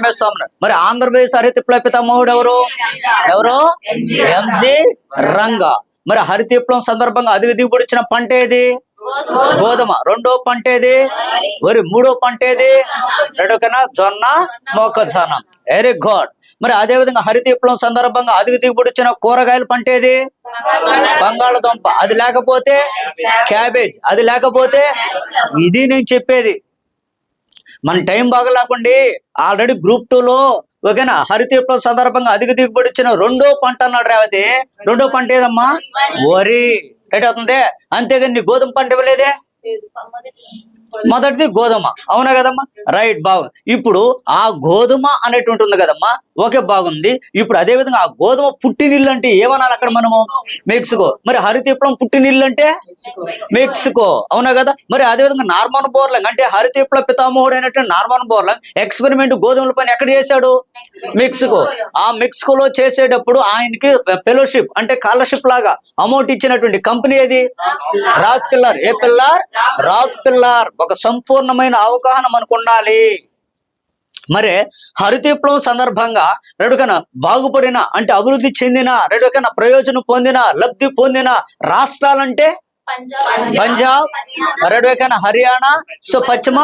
MS Swaminathan. మరి ఆంధ్రప్రదేశ్ హరిత విప్లవ పితామహుడు ఎవరు ఎంజి రంగా. మరి హరిత విప్లవం సందర్భంగా అధిక దిగుబడి ఇచ్చిన పంట ఏది? గోధుమ. రెండో పంట ఏది? వరి. మూడో పంట ఏది? రెండోకైనా జొన్న, మొక్కజొన్న. Very good. మరి అదే విధంగా హరిత విప్లవం సందర్భంగా అధిక దిగుబడి ఇచ్చిన కూరగాయల పంట ఏది? బంగాళదుంప. అది లేకపోతే క్యాబేజ్. అది లేకపోతే ఇది నేను చెప్పేది. మన టైం బాగలేకుండి ఆల్రెడీ గ్రూప్ 2లో ఓకేనా హరిత విప్లవం సందర్భంగా అధిక దిగుబడి ఇచ్చిన రెండో పంట అన్నాడు రేవతి. రెండో పంట ఏదమ్మా? వరి. రైట్ అవుతుంది. అంతేగాని నీ గోధుమ పంట ఇవ్వలేదే. మొదటిది గోధుమ, అవునా కదమ్మా? రైట్, బాగుంది. ఇప్పుడు ఆ గోధుమ అనేటువంటి ఉంది కదమ్మా, ఓకే బాగుంది. ఇప్పుడు అదే విధంగా ఆ గోధుమ పుట్టినిల్లు అంటే ఏమనాలి అక్కడ మనము? మెక్సికో. మరి హరిత విప్లవం పుట్టినిల్లు అంటే మెక్సికో, అవునా కదా? మరి అదే విధంగా నార్మన్ బోర్లాంగ్ అంటే హరిత విప్లవ పితామహుడు అయినటువంటి నార్మన్ బోర్లాంగ్ ఎక్స్పెరిమెంట్ గోధుమల పైన ఎక్కడ చేశాడు? మెక్సికో. ఆ మెక్సికోలో చేసేటప్పుడు ఆయనకి ఫెలోషిప్ అంటే స్కాలర్షిప్ లాగా అమౌంట్ ఇచ్చినటువంటి కంపెనీ ఏది? Rock pillar. ఏ పిల్లర్? Rock pillar. ఒక సంపూర్ణమైన అవగాహన మనకు ఉండాలి. మరి హరిత విప్లవం సందర్భంగా రెండుకైనా బాగుపడిన అంటే అభివృద్ధి చెందిన రెండుకైనా ప్రయోజనం పొందిన లబ్ధి పొందిన రాష్ట్రాలంటే పంజాబ్, రెండుకైనా హర్యానా, సో పశ్చిమ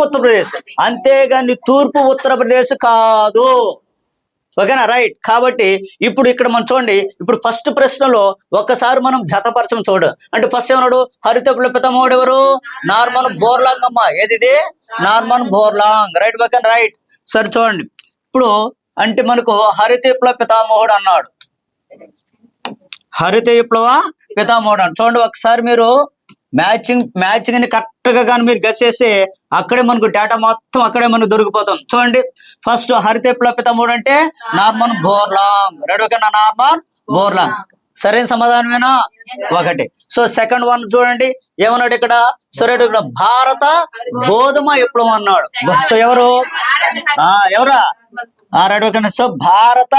ఉత్తరప్రదేశ్. అంతేగాని తూర్పు ఉత్తరప్రదేశ్ కాదు. ఓకేనా? రైట్. కాబట్టి ఇప్పుడు ఇక్కడ మనం చూడండి, ఇప్పుడు ఫస్ట్ ప్రశ్నలో ఒక్కసారి మనం జతపరచం చూడు. అంటే ఫస్ట్ ఏమన్నాడు? హరిత విప్లవ పితామహుడు ఎవరు? నార్మన్ బోర్లాంగ్ అమ్మ. ఏది? Norman Borlaug. రైట్, ఓకేనా? రైట్. సరే చూడండి, ఇప్పుడు అంటే మనకు హరిత విప్లవ పితామహుడు అన్నాడు. హరిత విప్లవ పితామహుడు అని చూడండి. ఒకసారి మీరు మ్యాచింగ్ ని కరెక్ట్ గా కానీ మీరు గెస్ చేస్తే అక్కడే మనకు డేటా మొత్తం అక్కడే మనకు దొరికిపోతాం. చూడండి, ఫస్ట్ హరిత విప్లవ పితామహుడు అంటే నార్మన్ బోర్లాంగ్. రెడీ? ఓకేనా? Norman Borlaug. సరైన సమాధానమేనా? ఒకటి. సో సెకండ్ వన్ చూడండి, ఏమన్నాడు ఇక్కడ? సో రెడీ, ఇక్కడ భారత గోధుమ విప్లవం అన్నాడు. సో ఎవరా? రెడీ? ఓకేనా? సో భారత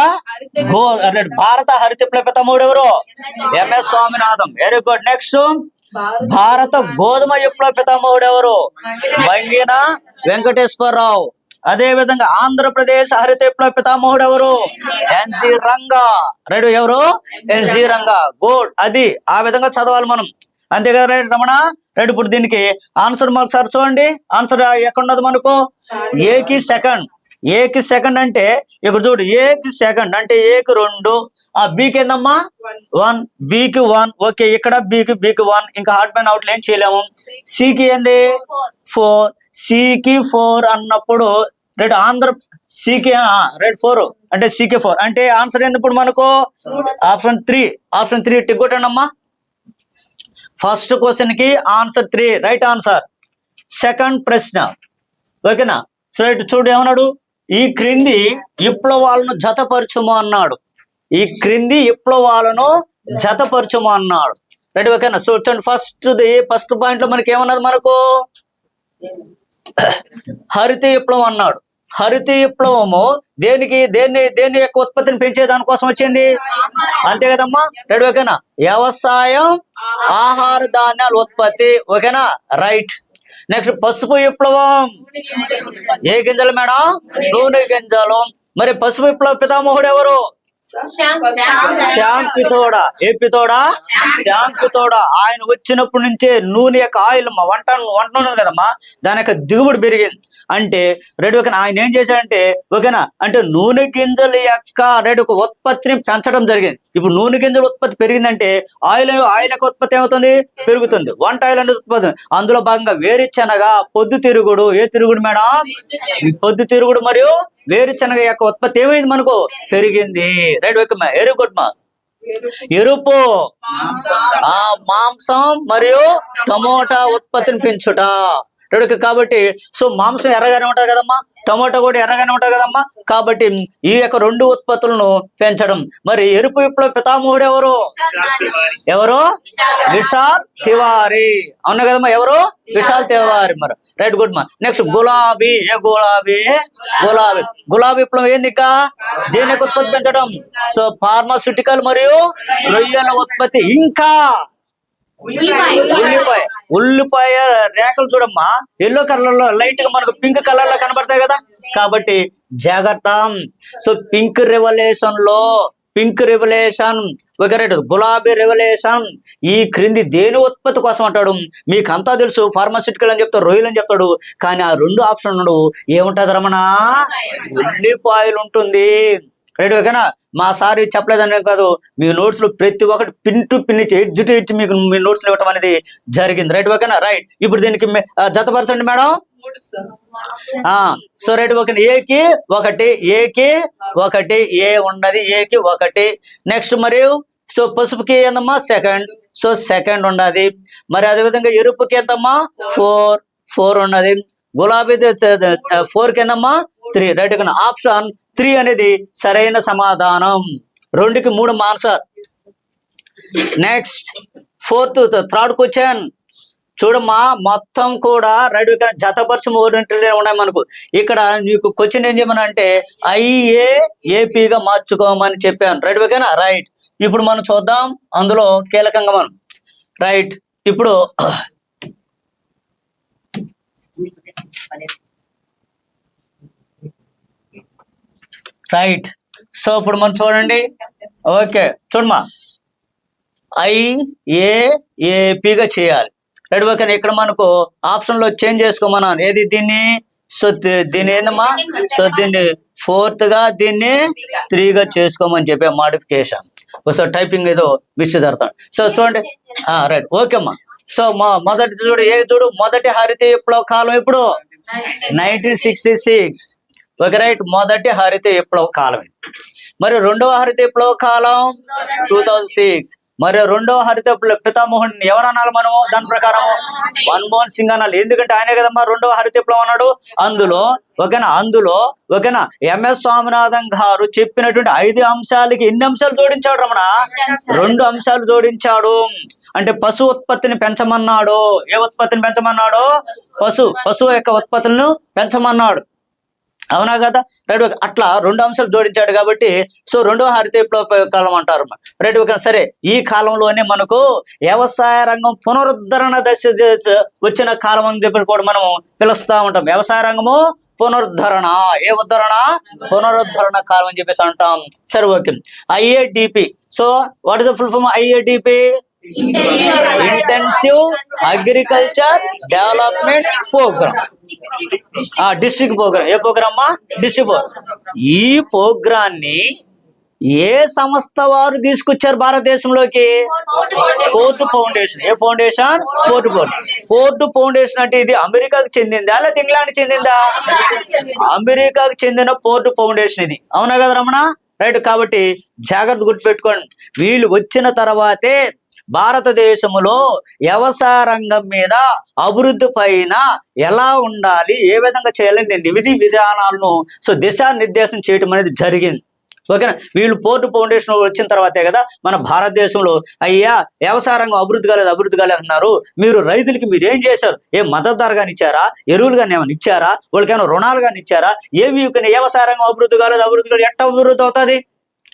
హరిత విప్లవ పితామహుడు ఎవరు? MS Swaminathan. Very good. Next, భారత గోధుమ విప్లవ పితామహుడు ఎవరు? బంగిన వెంకటేశ్వరరావు. అదే విధంగా ఆంధ్రప్రదేశ్ హరిత విప్లవ పితామహుడు ఎవరు? ఎన్జి రంగా. రెడీ? ఎవరు? ఎన్జి రంగా. గుడ్. అది ఆ విధంగా చదవాలి మనం, అంతే కదా? రైట్ రమణ. రైట్. ఇప్పుడు దీనికి ఆన్సర్ మార్క్ సార్ చూడండి. ఆన్సర్ ఎక్కడున్నది మనకు? ఏకి సెకండ్ అంటే ఇక్కడ చూడు, ఏకి సెకండ్ అంటే ఏకి 2, బీకి ఏందమ్మా 1, బీకి 1. ఓకే, ఇక్కడ బీకి 1. ఇంకా హార్డ్ మ్యాన్ అవుట్ ఏం చేయలేము. సికి ఏంది 4, సికి 4 అన్నప్పుడు రైట్ ఆంధ్ర సికి రైట్ 4 అంటే సికి 4 అంటే ఆన్సర్ ఏంది ఇప్పుడు మనకు? ఆప్షన్ 3 టిక్ కొట్టండి అమ్మా. ఫస్ట్ క్వశ్చన్ కి ఆన్సర్ 3 రైట్ ఆన్సర్. సెకండ్ ప్రశ్న ఓకేనా? సో రైట్ చూడు, ఏమన్నాడు? ఈ క్రింది విప్లవాలను జతపరచుము అన్నాడు. ఈ క్రింది విప్లవాలను జతపరచుము అన్నాడు. రెడీ? ఓకేనా? సో చూడండి, ఫస్ట్ పాయింట్ లో మనకి ఏమన్నది? మనకు హరిత విప్లవం అన్నాడు. హరిత విప్లవము దేని యొక్క ఉత్పత్తిని పెంచే దానికోసం వచ్చింది, అంతే కదమ్మా? రెడీ? ఓకేనా? వ్యవసాయం, ఆహార ధాన్యాల ఉత్పత్తి. ఓకేనా? రైట్. నెక్స్ట్, పసుపు విప్లవం. ఏ గింజలు మేడం? నూనె గింజలు. మరి పసుపు విప్లవ పితామహుడు ఎవరు? శ్యామ్ పితోడా. ఏ పితోడా? శ్యామ్ పితోడా. ఆయన వచ్చినప్పటి నుంచే నూనె యొక్క ఆయిల్ వంట ఉన్నది కదమ్మా, దాని యొక్క దిగుబడి పెరిగింది. అంటే రెడీ? ఓకేనా? ఆయన ఏం చేశాడంటే ఓకేనా, అంటే నూనె గింజల యొక్క ఒక ఉత్పత్తిని పెంచడం జరిగింది. ఇప్పుడు నూనె గింజల ఉత్పత్తి పెరిగిందంటే ఆయిల్ యొక్క ఉత్పత్తి ఏమవుతుంది? పెరుగుతుంది. వంట ఆయిల్ అనేది ఉత్పత్తి. అందులో భాగంగా వేరుశనగ, పొద్దుతిరుగుడు. ఏ తిరుగుడు మేడం? పొద్దుతిరుగుడు మరియు వేరుశనగ యొక్క ఉత్పత్తి ఏమైంది? మనకు పెరిగింది. రైట్? ఓకే, ఎరుగుడ్మా ఎరుపు మాంసం మరియు టమోటా ఉత్పత్తిని పెంచుట. కాబట్టి సో మాంసం ఎర్రగానే ఉంటది కదమ్మా, టమోటా కూడా ఎర్రగానే ఉంటది కదమ్మా. కాబట్టి ఈ యొక్క 2 ఉత్పత్తులను పెంచడం. మరి ఎరుపు విప్లవ పితామహుడు ఎవరు? విశాల్ తివారీ. అవునా కదమ్మా? ఎవరు? విశాల్ తివారీ. మరి రైట్, గుడ్ మా. నెక్స్ట్ గులాబీ. ఏ గులాబీ? గులాబీ విప్లవం ఏంది? ఇంకా దేని యొక్క ఉత్పత్తి పెంచడం? సో ఫార్మాస్యూటికల్ మరియు రొయ్యల ఉత్పత్తి. ఇంకా ఉల్లిపాయ. ఉల్లిపాయ రేఖలు చూడమ్మా, ఎల్లో కలర్ లో లైట్ గా మనకు పింక్ కలర్ లో కనబడతాయి కదా, కాబట్టి జాగ్రత్త. సో పింక్ రెవల్యూషన్ ఒకరేటు గులాబీ రెవల్యూషన్ ఈ క్రింది దేని ఉత్పత్తి కోసం అంటాడు. మీకు అంతా తెలుసు, ఫార్మాసిటికల్ అని చెప్తాడు, రొయ్యలు అని చెప్తాడు, కానీ ఆ రెండు ఆప్షన్ ఉన్నాడు. ఏముంటది రమణ? ఉల్లిపాయలు ఉంటుంది. రైట్, ఓకేనా? మా సార్ చెప్పలేదని కాదు, మీ నోట్స్ లో ప్రతి ఒక్కటి పిన్ టు పిన్ ఇచ్చి ఎడ్జ్ టు ఎడ్జ్ మీకు మీ నోట్స్ లో ఇవ్వటం అనేది జరిగింది. రైట్, ఓకేనా? రైట్, ఇప్పుడు దీనికి జతపరచండి మేడం. So right, okay. ఏకి ఒకటి ఏ ఉన్నది, ఏకి ఒకటి. నెక్స్ట్ మరియు సో పసుపుకి ఏందమ్మా? సెకండ్. సో సెకండ్ ఉన్నది. మరి అదేవిధంగా ఎరుపుకి ఎంతమ్మా? 4 ఉన్నది. గులాబీ 4 కిందమ్మా 3. రైట్, ఆప్షన్ 3 అనేది సరైన సమాధానం. 2కి 3 ఆన్సర్. నెక్స్ట్ థర్డ్ క్వశ్చన్ చూడమ్మా, మొత్తం కూడా రైట్, ఇక్కడ జతపరచు ఓరియంటెడ్ ఉన్నాయి మనకు. ఇక్కడ నీకు క్వశ్చన్ ఏం చేయమని అంటే IAAPగా మార్చుకోమని చెప్పాను. రైట్, ఓకేనా? రైట్, ఇప్పుడు మనం చూద్దాం అందులో కీలకంగా మనం. రైట్, ఇప్పుడు రైట్, సో ఇప్పుడు మనం చూడండి. ఓకే, చూడమ్మా, IAAPగా చేయాలి. Right, okay. ఇక్కడ మనకు ఆప్షన్ లో చేంజ్ చేసుకోమన్నాను. ఏది దీన్ని? సో దీన్ని ఏందమ్మా? సో దీన్ని 4th గా, దీన్ని 3గా చేసుకోమని చెప్పే మాడిఫికేషన్. సో టైపింగ్ ఏదో మిస్ జరుగుతాను. సో చూడండి. రైట్, ఓకే అమ్మా. సో మొదటి చూడు, మొదటి హరిత విప్లవ కాలం ఇప్పుడు 1966. ఓకే, రైట్, మొదటి హరిత విప్లవ కాలం. మరి రెండవ హరిత విప్లవ కాలం 2006. మరి రెండవ హరిత పితామోహన్ ఎవరు అనాలి మనము? దాని ప్రకారం మన్మోహన్ సింగ్ అనాలి. ఎందుకంటే ఆయనే కదమ్మా రెండవ హరిత విప్లవం అన్నాడు. అందులో ఓకేనా MS స్వామినాథన్ గారు చెప్పినటువంటి 5 అంశాలకి ఎన్ని అంశాలు జోడించాడు రమణ? 2 అంశాలు జోడించాడు. అంటే పశు ఉత్పత్తిని పెంచమన్నాడు. ఏ ఉత్పత్తిని పెంచమన్నాడు? పశువు యొక్క ఉత్పత్తులను పెంచమన్నాడు. అవునా కదా? రైట్, అట్లా 2 అంశాలు జోడించాడు కాబట్టి సో రెండవ హరిత విప్లవ కాలం అంటారు. Right, okay. సరే, ఈ కాలంలోనే మనకు వ్యవసాయ రంగం పునరుద్ధరణ దశ వచ్చిన కాలం అని చెప్పి కూడా మనం పిలుస్తా ఉంటాం. వ్యవసాయ రంగము పునరుద్ధరణ, పునరుద్ధరణ కాలం అని చెప్పేసి అంటాం. సరే, okay. IADP. So what is the full form? IADP intensive agriculture development programme, district programme. ఏ ప్రోగ్రామ్? District programme. ఈ ప్రోగ్రాన్ని ఏ సంస్థ వారు తీసుకొచ్చారు భారతదేశంలోకి? Ford Foundation. ఏ ఫౌండేషన్? Ford Foundation. అంటే ఇది అమెరికాకు చెందిందా లేదా ఇంగ్లాండ్ చెందిందా? అమెరికాకు చెందిన ఫోర్డ్ ఫౌండేషన్ ఇది. అవునా కదా రమణ? రైట్, కాబట్టి జాగ్రత్త గుర్తుపెట్టుకోండి. వీళ్ళు వచ్చిన తర్వాతే భారతదేశంలో వ్యవసాయ రంగం మీద అభివృద్ధి పైన ఎలా ఉండాలి, ఏ విధంగా చేయాలని విధి విధానాలను సో దిశానిర్దేశం చేయడం అనేది జరిగింది. ఓకేనా? వీళ్ళు ఫోర్డ్ ఫౌండేషన్ వచ్చిన తర్వాతే కదా మన భారతదేశంలో అయ్యా వ్యవసాయ రంగం అభివృద్ధి కాలేదు అన్నారు. మీరు రైతులకి మీరు ఏం చేశారు? ఏ మద్దతు ధర కానీ ఇచ్చారా? ఎరువులు కానీ ఏమైనా ఇచ్చారా? వాళ్ళకైనా రుణాలు కానీ ఇచ్చారా? ఏమి వ్యవసాయ రంగం అభివృద్ధి కాలేదు ఎట్లా అభివృద్ధి అవుతుంది?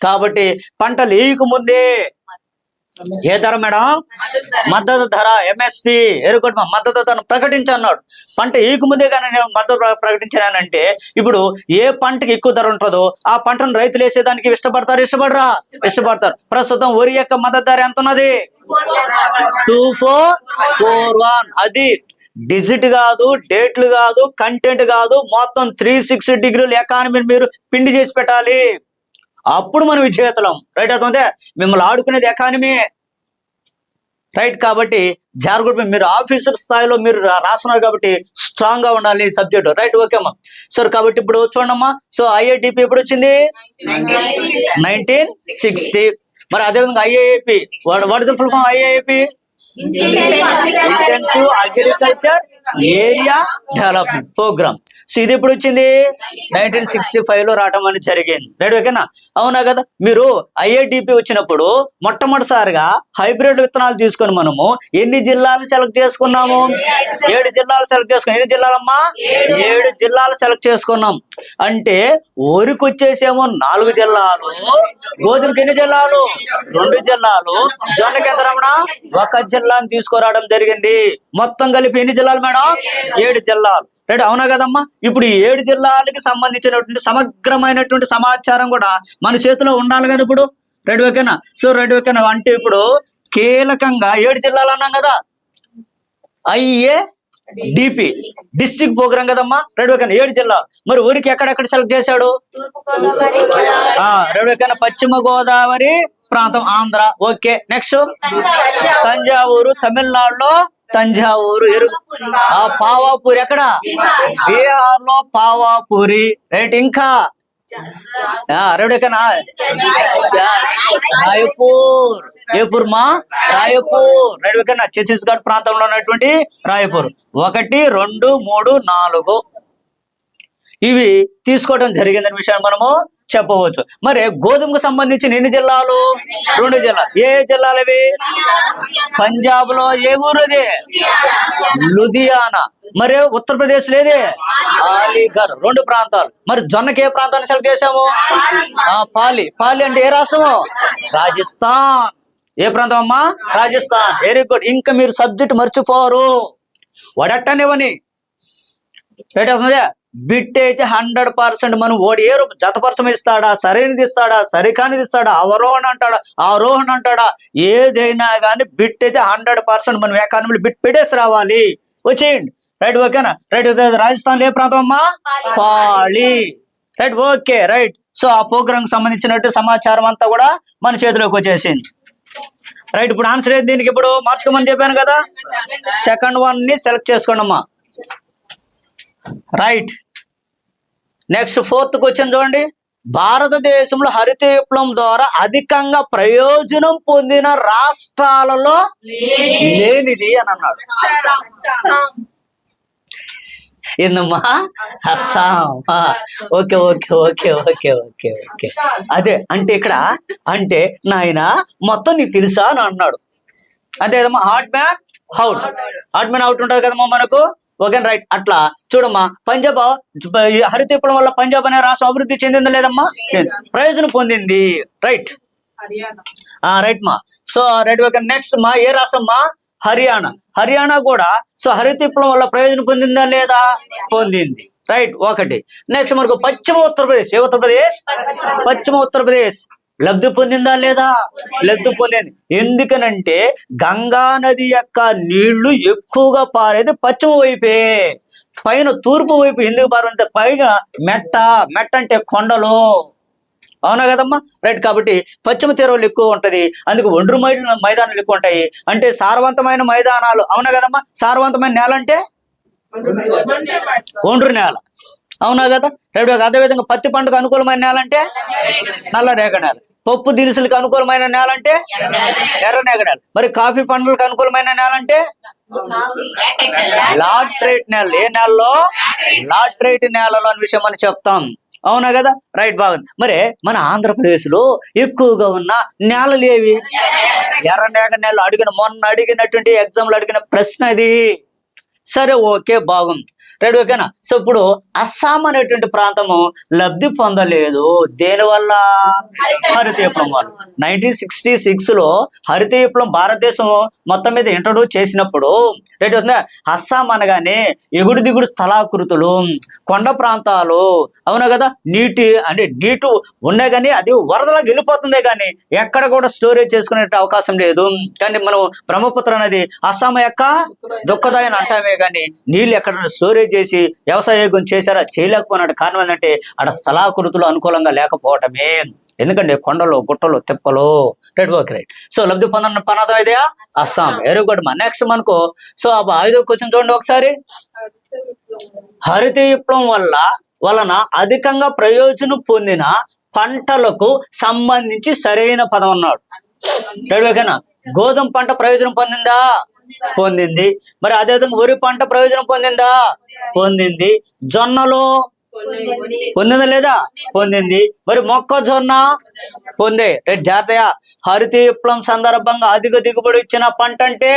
కాబట్టి పంటలు వేయకముందే ఏ ధర మేడం? మద్దతు ధర, MSP ఎరుకొట్టు మద్దతు ధరను ప్రకటించన్నాడు. పంట ఏకముందే కానీ నేను మద్దతు ప్రకటించానంటే ఇప్పుడు ఏ పంటకి ఎక్కువ ధర ఉంటుందో ఆ పంటను రైతులు వేసేదానికి ఇష్టపడతారు. ప్రస్తుతం వరి యొక్క మద్దతు ధర ఎంత ఉన్నది? 2441. అది డిజిట్ కాదు, డేట్లు కాదు, కంటెంట్ కాదు, మొత్తం 360 డిగ్రీలు ఎకానమీని మీరు పిండి చేసి పెట్టాలి. అప్పుడు మనం విజేతలం. రైట్, అవుతుంది. మిమ్మల్ని ఆడుకునేది ఎకానమీ. రైట్, కాబట్టి జాగ్రత్త. మీరు ఆఫీసర్ స్థాయిలో మీరు రాస్తున్నారు కాబట్టి స్ట్రాంగ్ గా ఉండాలి సబ్జెక్ట్. రైట్, ఓకే అమ్మా. సరే, కాబట్టి ఇప్పుడు చూడమ్మా. సో IADP ఎప్పుడు వచ్చింది? 1960. మరి అదేవిధంగా IAAP, what is the full form? IAAP intensive agriculture area development programme. So ఇది ఎప్పుడు వచ్చింది? 1965 లో రావటం అనేది జరిగింది. రైట్, ఓకేనా? అవునా కదా? మీరు ఐఐడిపి వచ్చినప్పుడు మొట్టమొదటిసారిగా హైబ్రిడ్ విత్తనాలు తీసుకొని మనము ఎన్ని జిల్లాలు సెలెక్ట్ చేసుకున్నాము? 7 జిల్లాలు సెలెక్ట్ చేసుకున్నాం. ఎన్ని జిల్లాలమ్మా? 7 జిల్లాలు సెలెక్ట్ చేసుకున్నాం. అంటే ఊరికి వచ్చేసేమో 4 జిల్లాలు, గోధుమకి ఎన్ని జిల్లాలు? 2 జిల్లాలు, జొన్నకి ఎంత రమణ? 1 జిల్లాని తీసుకురావడం జరిగింది. మొత్తం కలిపి ఎన్ని జిల్లాలు మేడం? 7 జిల్లాలు. రైట్, అవునా కదమ్మా? ఇప్పుడు ఈ 7 జిల్లాలకి సంబంధించినటువంటి సమగ్రమైనటువంటి సమాచారం కూడా మన చేతిలో ఉండాలి కదా ఇప్పుడు. రైట్, ఓకేనా? సో రైట్, ఓకేనా? అంటే ఇప్పుడు కీలకంగా 7 జిల్లాలు అన్నాం కదా, ఐఏడిపి డిస్ట్రిక్ట్ ప్రోగ్రామ్ కదమ్మా. రైట్, ఓకేనా? 7 జిల్లాలు. మరి ఊరికి ఎక్కడెక్కడ సెలెక్ట్ చేశాడు? రైట్, ఓకేనా? పశ్చిమ గోదావరి ప్రాంతం ఆంధ్ర. ఓకే, నెక్స్ట్ తంజావూరు తమిళనాడులో తంజావూరు. పావాపూరి ఎక్కడ? బీహార్ లో పావాపూరి. రైట్, ఇంకా రాయపూర్. ఏపూర్ మా రాయపూర్. రైట్, ఓకేనా? ఛత్తీస్గఢ్ ప్రాంతంలో ఉన్నటువంటి రాయపూర్. 1, 2, 3, 4 ఇవి తీసుకోవడం జరిగిందనే విషయాన్ని మనము చెప్పవచ్చు. మరి గోధుమకు సంబంధించిన ఎన్ని జిల్లాలు? 2 జిల్లాలు. ఏ జిల్లాలు అవి? పంజాబ్ లో ఏ ఊరుది? లుధియానా. మరి ఉత్తరప్రదేశ్ లేదే? అలీగర్. 2 ప్రాంతాలు. మరి జొన్నకి ఏ ప్రాంతాన్ని సెలెక్ట్ చేసాము? పాలి. పాలి అంటే ఏ రాష్ట్రము? రాజస్థాన్. ఏ ప్రాంతం అమ్మా? రాజస్థాన్. Very good. ఇంకా మీరు సబ్జెక్ట్ మర్చిపోరు. వడట్టనివని రైట్ అవుతుందా? బిట్ అయితే 100% మనం ఓడి ఏ రూపం జతపరచం ఇస్తాడా, సరైనది ఇస్తాడా, సరికానిది ఇస్తాడా, అవరోహణ అంటాడా, ఆరోహణ అంటాడా, ఏదైనా కానీ బిట్ అయితే 100% మనం ఎకానమీలో బిట్ పెట్టేసి రావాలి. వచ్చేయండి. రైట్, ఓకేనా? రైట్, రాజస్థాన్ ఏ ప్రాంతం అమ్మా? పాలి. Right, okay, right. సో ఆ ప్రోగ్రామ్ సంబంధించినట్టు సమాచారం అంతా కూడా మన చేతిలోకి వచ్చేసింది. రైట్, ఇప్పుడు ఆన్సర్ ఏంటి దీనికి? ఇప్పుడు మార్చుకోమని చెప్పాను కదా, సెకండ్ వన్ ని సెలెక్ట్ చేసుకోండి అమ్మా. రైట్, నెక్స్ట్ 4th క్వశ్చన్ చూడండి. భారతదేశంలో హరిత విప్లవం ద్వారా అధికంగా ప్రయోజనం పొందిన రాష్ట్రాలలో లేనిది అని అన్నాడు. ఏందమ్మా? Assam. Okay okay okay okay okay okay అదే అంటే ఇక్కడ అంటే నాయన మొత్తం నీకు తెలుసా అని అన్నాడు. అంతేదమ్మా? హార్డ్ మ్యాన్ అవుట్. హార్డ్ మ్యాన్ అవుట్ ఉంటుంది కదమ్మా మనకు. Okay, right. అట్లా చూడమ్మా, పంజాబ్ హరిత విప్లవం వల్ల పంజాబ్ అనే రాష్ట్రం అభివృద్ధి చెందిందా లేదమ్మా? ప్రయోజనం పొందింది. రైట్, రైట్ మా. So right, okay. నెక్స్ట్ మా ఏ రాష్ట్రం మా? హర్యానా. హర్యానా కూడా సో హరిత విప్లవం వల్ల ప్రయోజనం పొందిందా లేదా? పొందింది. రైట్, ఒకటి. నెక్స్ట్ మనకు పశ్చిమ ఉత్తరప్రదేశ్. ఏ ఉత్తరప్రదేశ్? పశ్చిమ ఉత్తరప్రదేశ్ లబ్ధి పొందిందా లేదా? లబ్ధి పొందింది. ఎందుకనంటే గంగా నది యొక్క నీళ్లు ఎక్కువగా పారేది పశ్చిమ వైపే. పైన తూర్పు వైపు ఎందుకు పారంటే పైగా మెట్ట అంటే కొండలు. అవునా కదమ్మా? రైట్, కాబట్టి పశ్చిమ తీరంలో ఎక్కువ ఉంటది. అందుకు ఒండ్రు మైదానాలు ఎక్కువ ఉంటాయి. అంటే సారవంతమైన మైదానాలు. అవునా కదమ్మా? సారవంతమైన నేల అంటే ఒండ్రు నేల. అవునా కదా? రైట్, అదేవిధంగా పత్తి పంటకు అనుకూలమైన నేల అంటే నల్ల రేగ నేల. పప్పు దినుసులకు అనుకూలమైన నేల అంటే ఎర్ర నేగ నేల. మరి కాఫీ పండ్లకు అనుకూలమైన నేల అంటే లాట్రైట్ నేల. ఏ నేలలో? లాట్రైట్ నేలలో అనే విషయం మనం చెప్తాం. అవునా కదా? రైట్, బాగుంది. మరి మన ఆంధ్రప్రదేశ్ లో ఎక్కువగా ఉన్న నేలలు ఏవి? ఎర్ర నేగ నేల. మొన్న అడిగినటువంటి ఎగ్జామ్ లో అడిగిన ప్రశ్న ఇది. సరే, ఓకే, బాగుంది. రైట్, ఓకేనా? సో ఇప్పుడు అస్సాం అనేటువంటి ప్రాంతము లబ్ధి పొందలేదు. దేనివల్ల? హరిత విప్లవం వల్ల. 1966 లో హరిత విప్లవం భారతదేశం మొత్తం మీద ఇంట్రడ్యూస్ చేసినప్పుడు రైట్ అవుతుందా? అస్సాం అనగానే ఎగుడు దిగుడు స్థలాకృతులు, కొండ ప్రాంతాలు. అవునా కదా? నీటి ఉన్నాయి కానీ అది వరదలకు వెళ్ళిపోతుందే కానీ ఎక్కడ కూడా స్టోరేజ్ చేసుకునే అవకాశం లేదు. కానీ మనం బ్రహ్మపుత్ర నది అస్సాం యొక్క దుఃఖదాయి అని అంటామే కానీ నీళ్ళు ఎక్కడ స్టోరేజ్ చేసి వ్యవసాయం చేశారా? చేయలేకపోయినట్టు కారణం ఏంటంటే అక్కడ స్థలాకృతులు అనుకూలంగా లేకపోవటమే. ఎందుకంటే కొండలు, గుట్టలు, తిప్పలు. Right, okay, right. సో లబ్ధి పొందన పనాదం ఇదే అస్సాం. వెరీ గుడ్ మా. నెక్స్ట్ మనకు సో 5వ క్వశ్చన్ చూడండి ఒకసారి. హరిత విప్లవం వలన అధికంగా ప్రయోజనం పొందిన పంటలకు సంబంధించి సరైన పదం అన్నాడు. రైట్, ఓకేనా? గోధుమ పంట ప్రయోజనం పొందిందా? పొందింది. మరి అదేవిధంగా వరి పంట ప్రయోజనం పొందిందా? పొందింది. జొన్నలు పొందిందా లేదా? పొందింది. మరి మొక్కజొన్న పొందే. జాగ్రత్తగా, హరిత విప్లవం సందర్భంగా అధిక దిగుబడి ఇచ్చిన పంట అంటే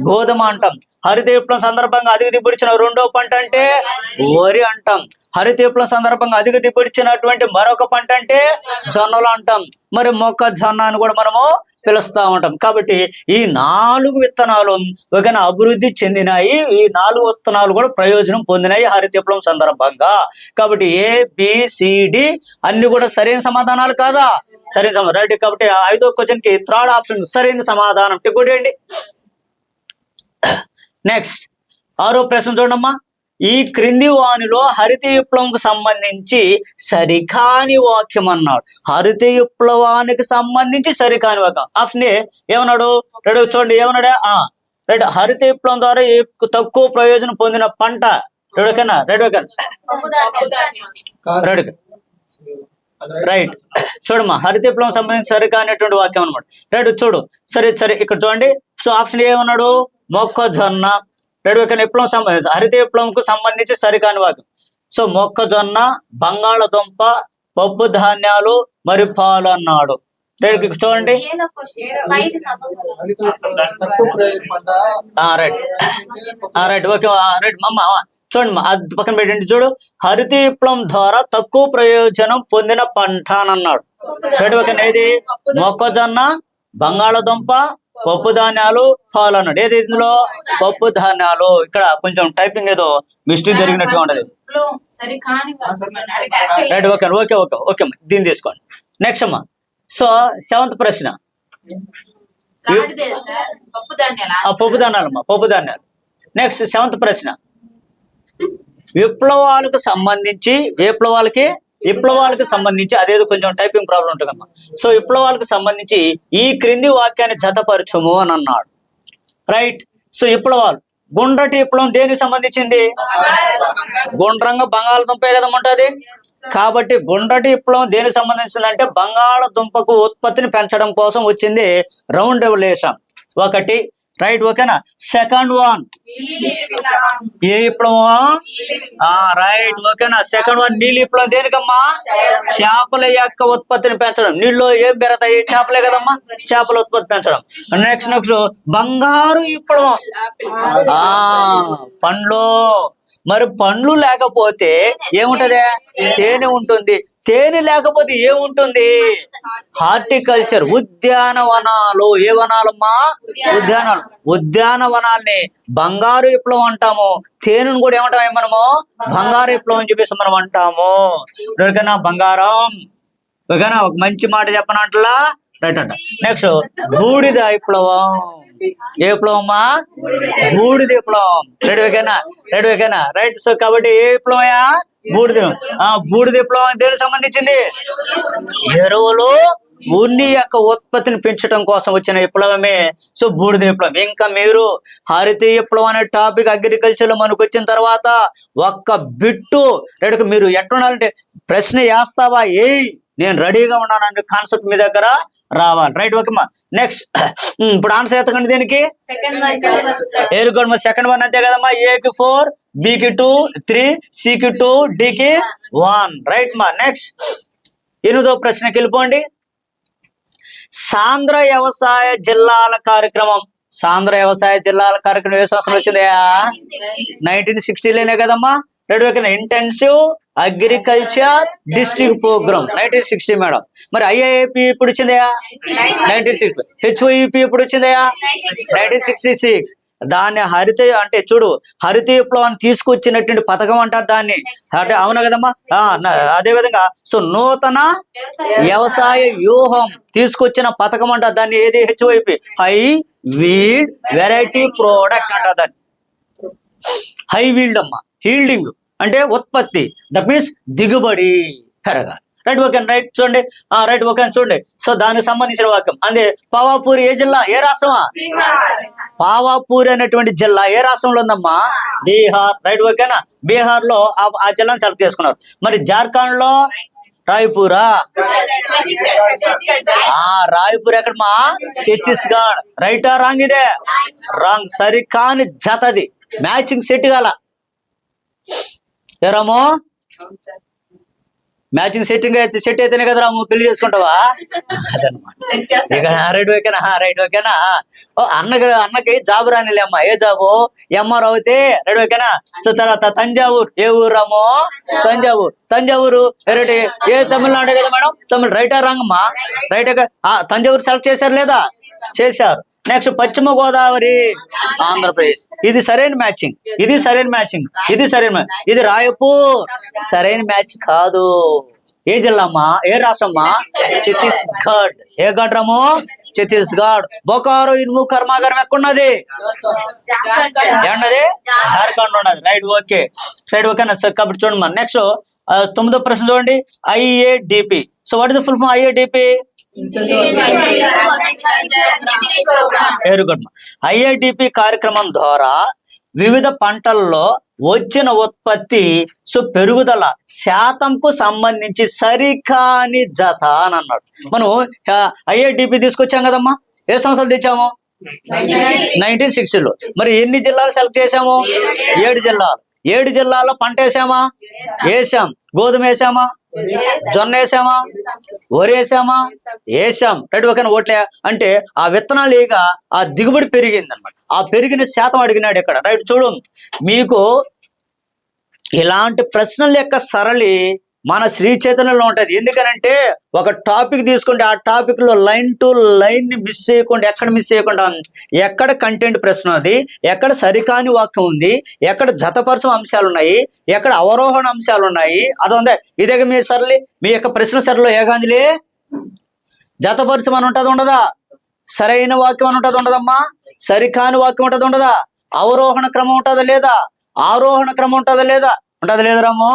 గోధుమ అంటాం. హరిత విప్లవం సందర్భంగా అధిక దిగుబడి ఇచ్చిన రెండో పంట అంటే వరి అంటాం. హరిత విప్లవం సందర్భంగా అధిక దిగుబడి ఇచ్చినటువంటి మరొక పంట అంటే జొన్నలు అంటాం. మరి మొక్కజొన్న అని కూడా మనము పిలుస్తా ఉంటాం. కాబట్టి ఈ 4 విత్తనాలు ఒకన అభివృద్ధి చెందినాయి. ఈ 4 విత్తనాలు కూడా ప్రయోజనం పొందినాయి హరిత విప్లవం సందర్భంగా. కాబట్టి ABCD అన్ని కూడా సరైన సమాధానాలు కాదా? సరైన సమాధానం రైట్. కాబట్టి 5వ క్వశ్చన్ కి 3rd ఆప్షన్ సరైన సమాధానం టిక్ కొట్టేయండి. నెక్స్ట్ 6వ ప్రశ్న చూడమ్మా. ఈ క్రింది వానిలో హరిత విప్లవంకు సంబంధించి సరికాని వాక్యం అన్నాడు. హరిత విప్లవానికి సంబంధించి సరికాని వాక్యం. ఆప్షన్ ఏ ఏమన్నాడు? రెడీ చూడండి, ఏమన్నాడా? రైట్. హరిత విప్లవం ద్వారా తక్కువ ప్రయోజనం పొందిన పంట రెడీకన్నా రెడీ రైట్. చూడమ్మా, హరిత విప్లవం సంబంధించి సరికానటువంటి వాక్యం అనమాట. రైట్ చూడు. సరే ఇక్కడ చూడండి. సో ఆప్షన్ ఏమన్నాడు? మొక్కజొన్న. రెడీ విప్లవం సంబంధించి హరిత విప్లవంకు సంబంధించి సరికాని వాక్యం. సో మొక్కజొన్న, బంగాళదుంప, పప్పు ధాన్యాలు మరి పాలు అన్నాడు. చూడండి. రైట్ ఓకే రైట్ అమ్మ చూడండి, అది పక్కన పెట్టండి. చూడు, హరిత విప్లవం ద్వారా తక్కువ ప్రయోజనం పొందిన పంట అని అన్నాడు. Right okay. ఏది? మొక్కజొన్న, బంగాళదుంప, పప్పు ధాన్యాలు, పాలు అన్నాడు. ఏది ఇందులో? పప్పు ధాన్యాలు. ఇక్కడ కొంచెం టైపింగ్ ఏదో మిస్టేక్ జరిగినట్టుగా ఉంటది. Right okay okay okay okay దీన్ని తీసుకోండి. నెక్స్ట్ అమ్మా. సో 7వ ప్రశ్న. పప్పు ధాన్యాలమ్మా, పప్పు ధాన్యాలు. నెక్స్ట్ 7వ ప్రశ్న. విప్లవాలకు సంబంధించి అదేదో కొంచెం టైపింగ్ ప్రాబ్లం ఉంటుందమ్మా. సో విప్లవాలకు సంబంధించి ఈ క్రింది వాక్యాన్ని జతపరచుము అని అన్నాడు. రైట్. సో విప్లవాలు, గుండ్రటి విప్లవం దేనికి సంబంధించింది? గుండ్రంగా బంగాళదుంపే కదమ్మంటది. కాబట్టి గుండ్రటి విప్లవం దేనికి సంబంధించింది అంటే బంగాళదుంపకు ఉత్పత్తిని పెంచడం కోసం వచ్చింది రౌండ్ రెవల్యూషన్ ఒకటి. రైట్ ఓకేనా. సెకండ్ వన్ ఏ విప్లవం? రైట్ ఓకేనా. సెకండ్ వన్ నీలి విప్లవం. దేనికమ్మా? చేపల యొక్క ఉత్పత్తిని పెంచడం. నీళ్ళు ఏం పెరతాయి? చేపలే కదమ్మా. చేపల ఉత్పత్తి పెంచడం. నెక్స్ట్ బంగారు విప్లవం. పండ్లు. మరి పండ్లు లేకపోతే ఏముంటది? తేనె ఉంటుంది. తేనె లేకపోతే ఏముంటుంది? హార్టికల్చర్, ఉద్యానవనాలు. ఏ వనాలమ్మా? ఉద్యానవనాలు. ఉద్యానవనాల్ని బంగారు విప్లవం అంటాము. తేనెను కూడా ఏమంటాము మనము? బంగారు విప్లవం అని చెప్పేసి మనం అంటాము. ఎవరికైనా బంగారం ఓకేనా. ఒక మంచి మాట చెప్పనంటలా రైట్ అంట. నెక్స్ట్ బూడిద విప్లవం. ఏ విప్లవమ్మా? బూడిద విప్లవం. రెడీ ఓకేనా రైట్. సో కాబట్టి ఏ విప్లవమా? బూడిద. బూడిద విప్లవం దేనికి సంబంధించింది? ఎరువులు, ఉన్ని యొక్క ఉత్పత్తిని పెంచడం కోసం వచ్చిన విప్లవమే సో బూడిద విప్లవం. ఇంకా మీరు హరిత విప్లవం అనే టాపిక్ అగ్రికల్చర్ లో మనకు వచ్చిన తర్వాత ఒక్క బిట్టు రెడీ మీరు ఎట్లుండాలంటే ప్రశ్న వేస్తావా? నేను రెడీగా ఉన్నానంటే కాన్సెప్ట్ మీ దగ్గర రావాలి. రైట్ ఓకేమ్మా. నెక్స్ట్ ఇప్పుడు ఆన్సర్ ఎత్తకండి దేనికి? Very good. సెకండ్ వన్ అంతే కదమ్మా. ఏకి 4, బికి 2, 3, సికి 2, డికి 1. రైట్ మా. నెక్స్ట్ 8వ ప్రశ్నకి వెళ్ళిపోండి. సాంద్ర వ్యవసాయ జిల్లాల కార్యక్రమం. సాంద్ర వ్యవసాయ జిల్లాల కార్యక్రమం ఏ సంవత్సరం వచ్చిందయా? 1960లోనే కదమ్మా. రెడీ ఓకేనా. Intensive agriculture district programme 1960 madam. మరి IIP ఇప్పుడు వచ్చిందయా? 1960. HYP ఇప్పుడు వచ్చిందయా? 1966. దాన్ని హరిత అంటే చూడు, హరిత విప్లవాన్ని తీసుకొచ్చినటువంటి పథకం అంటారు దాన్ని. అంటే అవునా కదమ్మా. అదే విధంగా సో నూతన వ్యవసాయ వ్యూహం తీసుకొచ్చిన పథకం అంటారు దాన్ని. ఏది? HYP, high wield variety product అంటారు దాన్ని. హై వీల్డ్ అమ్మా. హీల్డింగ్ అంటే ఉత్పత్తి, దట్ మీన్స్ దిగుబడి పెరగాలి. రైట్ ఓకే రైట్ చూడండి. రైట్ ఓకే చూడండి. సో దానికి సంబంధించిన వాక్యం అదే. పావాపూరి ఏ జిల్లా? ఏ రాష్ట్రమా? పావాపూరి అనేటువంటి జిల్లా ఏ రాష్ట్రంలో ఉందమ్మా? బీహార్. రైట్ ఓకేనా. బీహార్ లో ఆ జిల్లాను సెలెక్ట్ చేసుకున్నారు. మరి జార్ఖండ్ లో రాయ్పూరా? రాయ్పూర్ ఎక్కడమ్మా? ఛత్తీస్గఢ్. రైటా రాంగ్? ఇదే రాంగ్. సరికాని జతది, మ్యాచింగ్ సెట్ గల ఏరామో. మ్యాచింగ్ సెట్ అయితేనే కదా రాము పెళ్లి చేసుకుంటావా? అదనమాట. రైట్ ఓకేనా? అన్నకి జాబు రానిలే అమ్మా. ఏ జాబు? ఎంఆర్ అవుతే. రైట్ ఓకేనా? సో తర్వాత తంజావూరు. ఏ ఊరు రాము? తంజావూరు. ఏ తమిళనాడు కదా మేడం? తమిళ. రైటా రాంగ్ అమ్మా? రైట్. తంజావూరు సెలెక్ట్ చేశారు లేదా? చేశారు. నెక్స్ట్ పశ్చిమ గోదావరి, ఆంధ్రప్రదేశ్. ఇది సరైన మ్యాచింగ్. ఇది రాయపూర్. సరైన మ్యాచ్ కాదు. ఏ జిల్లా అమ్మా? ఏ రాష్ట్రమ్మా? ఛత్తీస్గఢ్. ఏ గడ్రము? ఛత్తీస్గఢ్. బొకారో ఇనుము కర్మాగారం ఎక్కడున్నది? ఏమన్నది? జార్ఖండ్ ఉన్నది. రైట్ ఓకేనా? కాబట్టి చూడమ్మా. నెక్స్ట్ 9వ ప్రశ్న చూడండి. IADP. So what is the full form IADP? IADP కార్యక్రమం ద్వారా వివిధ పంటల్లో వచ్చిన ఉత్పత్తి పెరుగుదల శాతంకు సంబంధించి సరికాని జత అని అన్నాడు. మనం IADP తీసుకొచ్చాం కదమ్మా. ఏ సంవత్సరాలు తెచ్చాము? 1960లో. మరి ఎన్ని జిల్లాలు సెలెక్ట్ చేసాము? 7 జిల్లాలు. 7 జిల్లాల్లో పంట వేసామా? వేసాం. గోధుమ వేసామా? జొన్న వేసామా? వరి వేసామా? వేసాం. రైట్ ఓకేనా? ఓట్లే అంటే ఆ విత్తనాలు ఇక ఆ దిగుబడి పెరిగింది అనమాట. ఆ పెరిగిన శాతం అడిగినాడు ఇక్కడ. రైట్ చూడు, మీకు ఇలాంటి ప్రశ్నల యొక్క సరళి మన శ్రీ చైతన్యంలో ఉంటది. ఎందుకనంటే ఒక టాపిక్ తీసుకుంటే ఆ టాపిక్ లో లైన్ టు లైన్ ని మిస్ చేయకుండా, ఎక్కడ కంటెంట్ ప్రశ్న ఉంది, ఎక్కడ సరికాని వాక్యం ఉంది, ఎక్కడ జతపరచం అంశాలు ఉన్నాయి, ఎక్కడ అవరోహణ అంశాలు ఉన్నాయి. అదే ఇదే మీ సరళి. మీ యొక్క ప్రశ్న సరళిలో ఏగాందిలే జతపరచం అని ఉంటది ఉండదా? సరైన వాక్యం అని ఉంటది ఉండదమ్మా? సరికాని వాక్యం ఉంటది ఉండదా? అవరోహణ క్రమం ఉంటుందా లేదా? ఆరోహణ క్రమం ఉంటుందా లేదా? ఉంటది లేదురామో.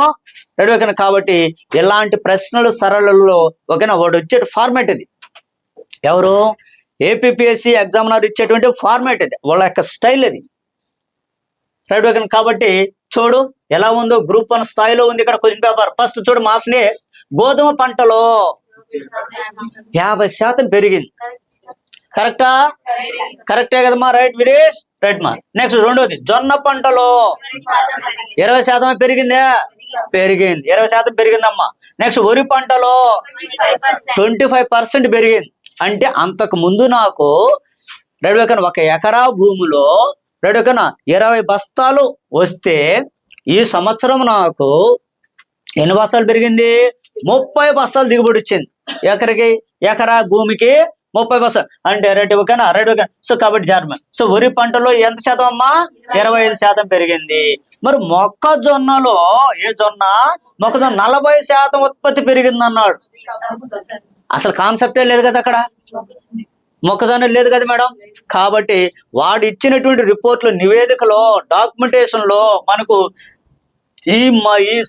రెడీ ఓకేనా? కాబట్టి ఇలాంటి ప్రశ్నలు సరళలో ఓకేనా వాడు వచ్చే ఫార్మేట్ ఇది. ఎవరు? APPSC ఎగ్జామినర్ ఇచ్చేటువంటి ఫార్మేట్ ఇది, వాళ్ళ యొక్క స్టైల్ ఇది. రైట్ ఓకేనా? కాబట్టి చూడు ఎలా ఉందో. గ్రూప్ 1 స్థాయిలో ఉంది ఇక్కడ క్వశ్చన్ పేపర్. ఫస్ట్ చూడు మార్క్స్ ని. గోధుమ పంటలో 50% పెరిగింది. కరెక్టే కదమ్మా? రైట్ వీరేష్. రైట్ మా. నెక్స్ట్ రెండోది, జొన్న పంటలో 20% పెరిగిందా? పెరిగింది. 20% పెరిగిందమ్మా. నెక్స్ట్ వరి పంటలో 25% పెరిగింది. అంటే అంతకు ముందు నాకు రైట్ ఓకేనా 1 ఎకరా భూమిలో రైట్ ఓకేనా 20 బస్తాలు వస్తే ఈ సంవత్సరం నాకు ఎన్ని బస్తాలు పెరిగింది? 30 బస్తాలు దిగుబడి వచ్చింది. ఎకరా భూమికి 30 బస్తాలు అంటే రైట్ ఓకేనా? సో కాబట్టి జార్మన్. సో వరి పంటలో ఎంత శాతం అమ్మా? 25% పెరిగింది. మరి మొక్కజొన్నలో మొక్కజొన్న 40% ఉత్పత్తి పెరిగింది అన్నాడు. అసలు కాన్సెప్టే లేదు కదా అక్కడ. మొక్కజొన్న లేదు కదా మేడం. కాబట్టి వాడు ఇచ్చినటువంటి రిపోర్ట్లు, నివేదికలో, డాక్యుమెంటేషన్ లో మనకు ఈ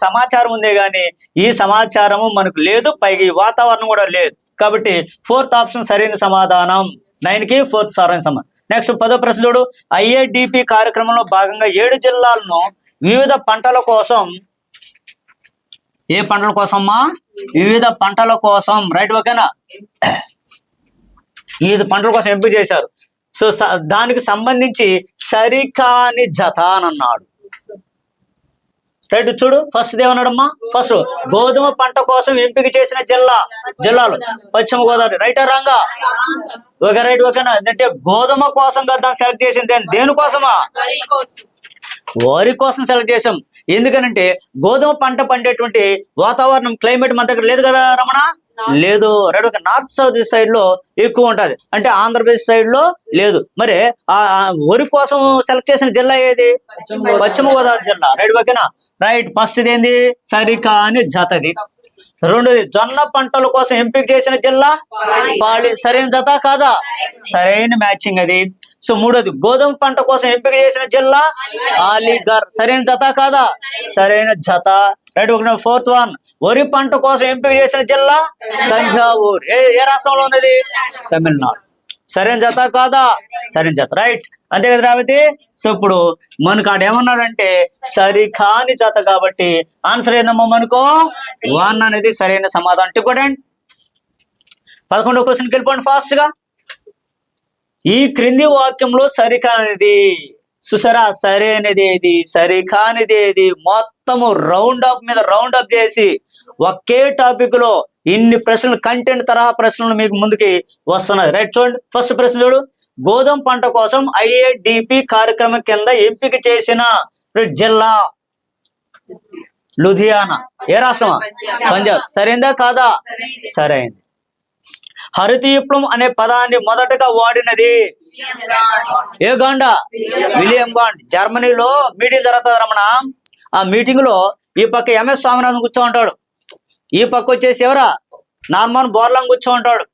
సమాచారం ఉందే గాని ఈ సమాచారము మనకు లేదు. పైగా ఈ వాతావరణం కూడా లేదు. కాబట్టి 4th ఆప్షన్ సరైన సమాధానం. 9కి 4th సరైన సమాధానం. నెక్స్ట్ 10వ ప్రశ్న చూడు. IADP కార్యక్రమంలో భాగంగా 7 జిల్లాలను వివిధ పంటల కోసం, ఏ పంటల కోసమ్మా? వివిధ పంటల కోసం. రైట్ ఓకేనా? వివిధ పంటల కోసం ఎంపిక చేశారు. సో దానికి సంబంధించి సరికాని జత అని అన్నాడు. రైట్ చూడు, ఫస్ట్ ఏమన్నాడమ్మా? ఫస్ట్ గోధుమ పంట కోసం ఎంపిక చేసిన జిల్లాలు పశ్చిమ గోదావరి. రైటా రాంగా? ఓకే రైట్ ఓకేనా? అంటే గోధుమ కోసం కదా దాన్ని సెలెక్ట్ చేసింది. దేనికోసమా? వరి కోసం సెలెక్ట్ చేసాం. ఎందుకనంటే గోధుమ పంట పండేటువంటి వాతావరణం, క్లైమేట్ మన దగ్గర లేదు కదా రమణ. లేదు. Right okay. North south side లో ఎక్కువ ఉంటది, అంటే ఆంధ్రప్రదేశ్ సైడ్ లో లేదు. మరి ఆ వరి కోసం సెలెక్ట్ చేసిన జిల్లా ఏది? పశ్చిమ గోదావరి జిల్లా. రైట్ ఓకేనా? రైట్. ఫస్ట్ ఏంది? సరికాని జతది. రెండోది, జొన్న పంటల కోసం ఎంపిక చేసిన జిల్లా పాలి. సరైన జత కాదా? సరైన మ్యాచింగ్ అది. సో మూడోది, గోధుమ పంట కోసం ఎంపిక చేసిన జిల్లా అలీగర్. సరైన జత కాదా? సరైన జత. Right okay. 4th వన్, వరి పంట కోసం ఎంపిక చేసిన జిల్లా తంజావూరు. ఏ రాష్ట్రంలో ఉన్నది? తమిళనాడు. సరైన జత కాదా? సరైన జత, రైట్. అంతే కదా రేవతి? సో ఇప్పుడు మనకు ఆడ ఏమన్నాడంటే సరికాని జత, కాబట్టి ఆన్సర్ ఏందమ్మా మనకు 1 అనేది సరైన సమాధానం. ఇంపార్టెంట్. 11వ క్వశ్చన్కి వెళ్ళిపోండి ఫాస్ట్ గా. ఈ క్రింది వాక్యంలో సరికానిది, చూసారా, సరైనది ఏది, సరికానిది ఏది, మొత్తము రౌండ్ అప్ మీద రౌండ్ అప్ చేసి ఒకే టాపిక్ లో ఇన్ని ప్రశ్నలు, కంటెంట్ తరహా ప్రశ్నలు మీకు ముందుకి వస్తున్నాయి. రైట్, చూడండి. ఫస్ట్ ప్రశ్న చూడు. గోధుమ పంట కోసం IADP కార్యక్రమం కింద ఎంపిక చేసిన జిల్లా లూధియానా. ఏ రాష్ట్రమా? పంజాబ్. సరైందా కాదా? సరైంది. హరిత విప్లవం అనే పదాన్ని మొదటగా వాడినది ఏ గాండా? విలియం గాండ్. జర్మనీలో మీటింగ్ జరుగుతుంది రమణ. ఆ మీటింగ్ లో ఈ పక్క MS స్వామినాథన్ కూర్చో ఉంటాడు, ఈ పక్క వచ్చేసి ఎవరా నార్మన్ బోర్లాంగ్ కూర్చో ఉంటాడు.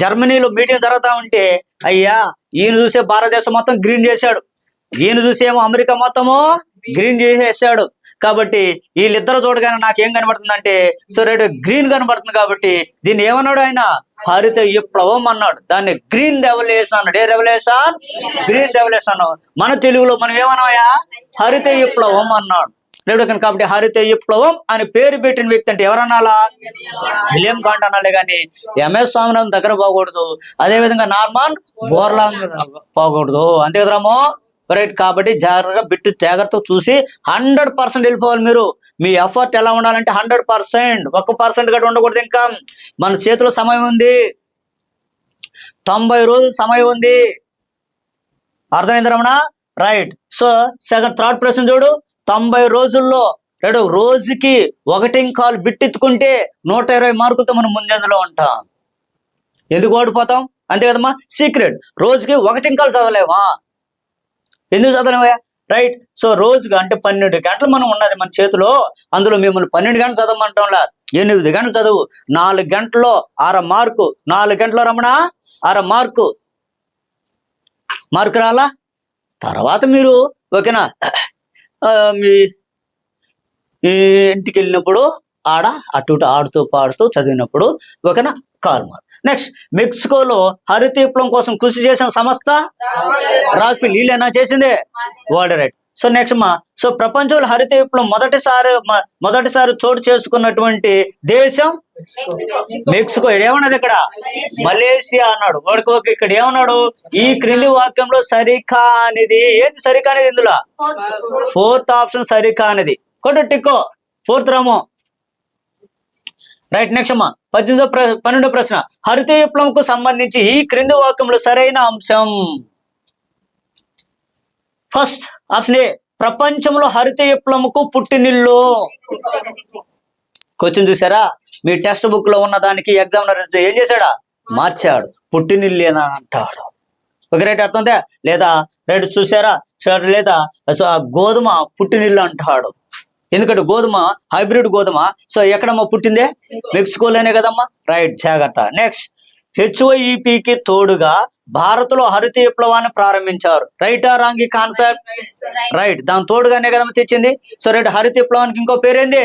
జర్మనీలో మీటింగ్ జరుగుతా ఉంటే అయ్యా ఈయన చూసే భారతదేశం మొత్తం గ్రీన్ చేశాడు, ఈయన చూసేమో అమెరికా మొత్తము గ్రీన్ చేసేసాడు. కాబట్టి వీళ్ళిద్దరు చూడగానే నాకు ఏం కనబడుతుందంటే సో రెడ్ గ్రీన్ కనబడుతుంది. కాబట్టి దీన్ని ఏమన్నాడు ఆయన? హరిత విప్లవం అన్నాడు. దాన్ని గ్రీన్ రెవల్యూషన్ అన్నాడు. ఏ రెవల్యూషన్? గ్రీన్ రెవల్యూషన్ అన్నాడు. మన తెలుగులో మనం ఏమన్నాయా? హరిత విప్లవం అన్నాడు. లేడు. కాబట్టి హరిత విప్లవం అని పేరు పెట్టిన వ్యక్తి అంటే ఎవరన్నాలా? విలియం గాండ్ అనాలే కానీ MS స్వామినాథన్ దగ్గర పోకూడదు, అదేవిధంగా నార్మన్ బోర్లాంగ్ పోకూడదు. అంతే కదరామో? రైట్. కాబట్టి జాగ్రత్తగా చూసి 100% వెళ్ళిపోవాలి మీరు. మీ ఎఫర్ట్ ఎలా ఉండాలంటే 100%, 1% గట్రా ఉండకూడదు. ఇంకా మన చేతిలో సమయం ఉంది, 90 రోజులు సమయం ఉంది. అర్థమైంది రమణ? రైట్. సో థర్డ్ ప్రశ్న చూడు. 90 రోజుల్లో రోజుకి 1 బిట్టెత్తుకుంటే 120 మార్కులతో మనం ముందంజలో ఉంటాం. ఎందుకు ఓడిపోతాం? అంతే కదమ్మా. సీక్రెట్. రోజుకి 1 చదవలేవా? ఎందుకు చదవలేవా? రైట్. సో రోజుగా అంటే 12 గంటలు మనం ఉన్నది మన చేతిలో, అందులో మిమ్మల్ని 12 గంటలు చదవమంటాంలా, 8 గంటలు చదువు. 4 గంటల్లో 6 మార్కు, 4 గంటల్లో రమణ 6 మార్కు రాలా? తర్వాత మీరు ఓకేనా మీ ఇంటికి వెళ్ళినప్పుడు ఆడ అటు ఇటు ఆడుతూ పాడుతూ చదివినప్పుడు ఓకేనా 4 మార్కు. నెక్స్ట్, మెక్సికోలో హరిత విప్లవం కోసం కృషి చేసిన సంస్థ రాక్ఫెల్లర్. వీళ్ళేనా చేసిందే? World. Right. So next so ప్రపంచంలో హరిత విప్లవం మొదటిసారి చోటు చేసుకున్నటువంటి దేశం మెక్సికో. ఏమన్నది ఇక్కడ? మలేషియా అన్నాడు. వాడికి ఇక్కడ ఏమన్నాడు? ఈ క్రింది వాక్యంలో సరికానిది ఏది? సరికానిది ఇందులో 4th ఆప్షన్ సరికానిది. కొట్టు టిక్కో. 4th రామో. రైట్. నెక్స్ట్ 12వ ప్రశ్న. హరిత విప్లవంకు సంబంధించి ఈ క్రింది వాక్యంలో సరైన అంశం. ఫస్ట్ ఆప్షన్ ఏ, ప్రపంచంలో హరిత విప్లవంకు పుట్టినిల్లు. క్వశ్చన్ చూసారా? మీ టెక్స్ట్ బుక్ లో ఉన్న దానికి ఎగ్జామినర్ ఏం చేశాడా? మార్చాడు. పుట్టినిల్లు అని అంటాడు. Okay right. అర్థందా లేదా? రైట్. చూసారా? లేదా గోధుమ పుట్టినిల్లు అంటాడు. ఎందుకంటే గోధుమ హైబ్రిడ్ గోధుమ. సో ఎక్కడమ్మా పుట్టిందే? మెక్సికోలోనే కదమ్మా. రైట్. జాగ్రత్త. నెక్స్ట్, HYEPకి తోడుగా భారత్లో హరిత విప్లవాన్ని ప్రారంభించారు. రైట్ ఆ రాంగ్ ఈ కాన్సెప్ట్? రైట్. దాని తోడుగానే కదమ్మా తెచ్చింది. So right. హరిత విప్లవానికి ఇంకో పేరేంది?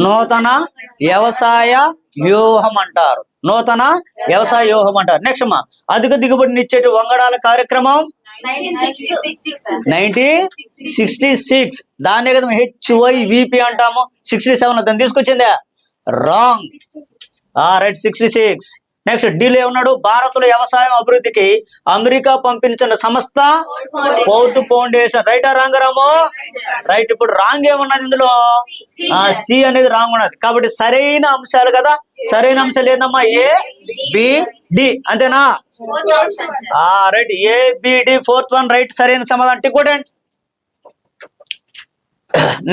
నూతన వ్యవసాయ వ్యూహం అంటారు. నూతన వ్యవసాయ వ్యూహం అంటారు. నెక్స్ట్ అధిక దిగుబడినిచ్చేటి వంగడాల కార్యక్రమం 1966. దాన్నే కదా HYVP అంటాము. 67 దాన్ని తీసుకొచ్చిందే? రాంగ్. రైట్. 66. నెక్స్ట్, ఢిల్లీ ఉన్నాడు. భారత్లో వ్యవసాయం అభివృద్ధికి అమెరికా పంపించిన సంస్థ ఫోర్డ్ ఫౌండేషన్. రైట్ ఆ రాంగ్ రాము? రైట్. ఇప్పుడు రాంగ్ ఏమున్నది ఇందులో? సి అనేది రాంగ్ ఉన్నది. కాబట్టి సరైన అంశాలు కదా. సరైన అంశాలు ఏందమ్మా? ABD. అంతేనా? Right. ABD 4th one. Right. సరైన సమాధానం. టికోటెంట్.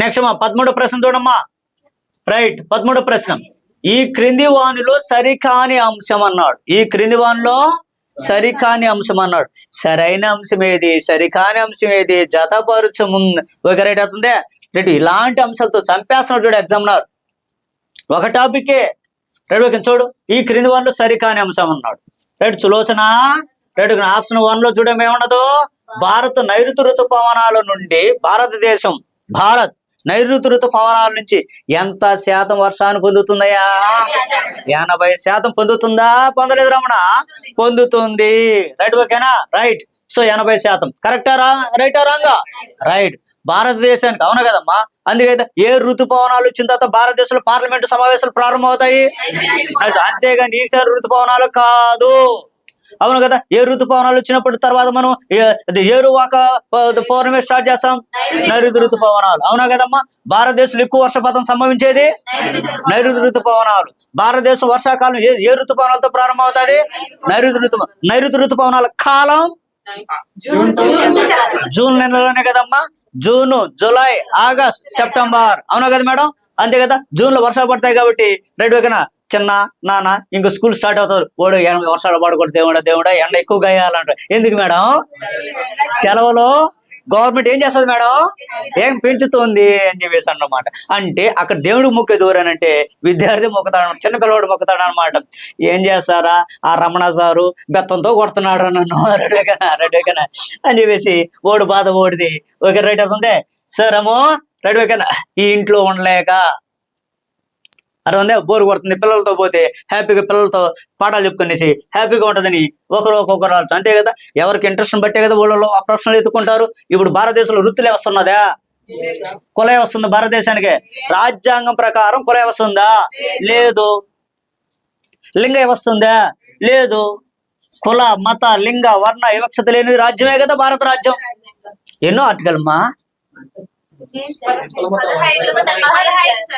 నెక్స్ట్ 13వ ప్రశ్న చూడమ్మా. రైట్. 13వ ప్రశ్న. ఈ క్రింది వానిలో సరికాని అంశం అన్నాడు. ఈ క్రింది వానిలో సరికాని అంశం అన్నాడు. సరైన అంశం ఏది? సరికాని అంశం ఏది? జతపరచము. Okay right. అవుతుందే. రైట్. ఇలాంటి అంశాలతో చంపేస్తున్నాడు చూడు ఎగ్జామినర్. ఒక టాపికే. రైట్. ఓకే చూడు. ఈ క్రింది వానిలో సరికాని అంశం అన్నాడు. రైట్. సులోచన. రైట్. ఆప్షన్ 1 లో చూడడం ఏమన్నదో? భారత్ నైరుతి ఋతుపవనాల నుండి భారత్ నైరుతి ఋతుపవనాల నుంచి ఎంత శాతం వర్షాన్ని పొందుతుందయ్యా? 80% పొందుతుందా? పొందలేదు రమణ? పొందుతుంది. రైట్, ఓకేనా? రైట్. సో 80% కరెక్టా? రైటా రాంగా? రైట్. భారతదేశానికి అవును కదమ్మా. అందుకైతే ఏ ఋతుపవనాలు వచ్చిన తర్వాత భారతదేశంలో పార్లమెంటు సమావేశాలు ప్రారంభమవుతాయి? అంతేగాని ఈశాన్య ఋతుపవనాలు కాదు. అవును కదా. ఏ ఋతుపవనాలు వచ్చినప్పుడు తర్వాత మనం ఏరువాక పౌర్ణమి స్టార్ట్ చేస్తాం, నైరుతి ఋతుపవనాలు. అవునా కదమ్మా. భారతదేశంలో ఎక్కువ వర్షపాతం సంభవించేది నైరుతి ఋతుపవనాలు. భారతదేశం వర్షాకాలం ఏ ఋతుపవనాలతో ప్రారంభం అవుతుంది? నైరుతి ఋతుపవనాల కాలం జూన్ నెలలోనే కదమ్మా. June, July, August, September. అవునా కదా మేడం? అంతే కదా. జూన్ లో వర్షాలు పడతాయి కాబట్టి రైట్, ఓకేనా? చిన్న నాన్న ఇంకో స్కూల్ స్టార్ట్ అవుతారు. ఓడు వర్షాలు పడకూడదు దేవుడా ఎండ ఎక్కువ గాయాలంటారు. ఎందుకు మేడం? సెలవులో గవర్నమెంట్ ఏం చేస్తుంది మేడం? ఏం పెంచుతుంది అని చెప్పేసి అన్నమాట. అంటే అక్కడ దేవుడు మొక్కే దూరానంటే విద్యార్థి మొక్కుతాడు, చిన్నపిల్లవాడు మొక్కుతాడు అనమాట. ఏం చేస్తారా ఆ రమణ సారు బెత్తంతో కొడుతున్నాడు నన్ను రెడ్డికనా అని చెప్పేసి ఓడు బాధ ఓడిది. ఓకే రైట్ అవుతుంది సార్. ఏమో రైట్, ఓకేనా? ఈ ఇంట్లో ఉండలేక అరవందే బోరు కొడుతుంది, పిల్లలతో పోతే హ్యాపీగా పిల్లలతో పాఠాలు చెప్పుకునేసి హ్యాపీగా ఉంటుందని ఒక్కొక్కరు అంతే కదా. ఎవరికి ఇంట్రెస్ట్ బట్టే కదా ఊళ్ళో ఆ ప్రొఫెషనల్ ఎత్తుకుంటారు. ఇప్పుడు భారతదేశంలో వృత్తులే వస్తున్నదా? కులే వస్తుంది భారతదేశానికి? రాజ్యాంగం ప్రకారం కులే వస్తుందా? లేదు. లింగ వస్తుందా? లేదు. కుల, మత, లింగ, వర్ణ వివక్షత లేనిది రాజ్యమే కదా భారత రాజ్యం. ఎన్నో ఆర్టికల్ మా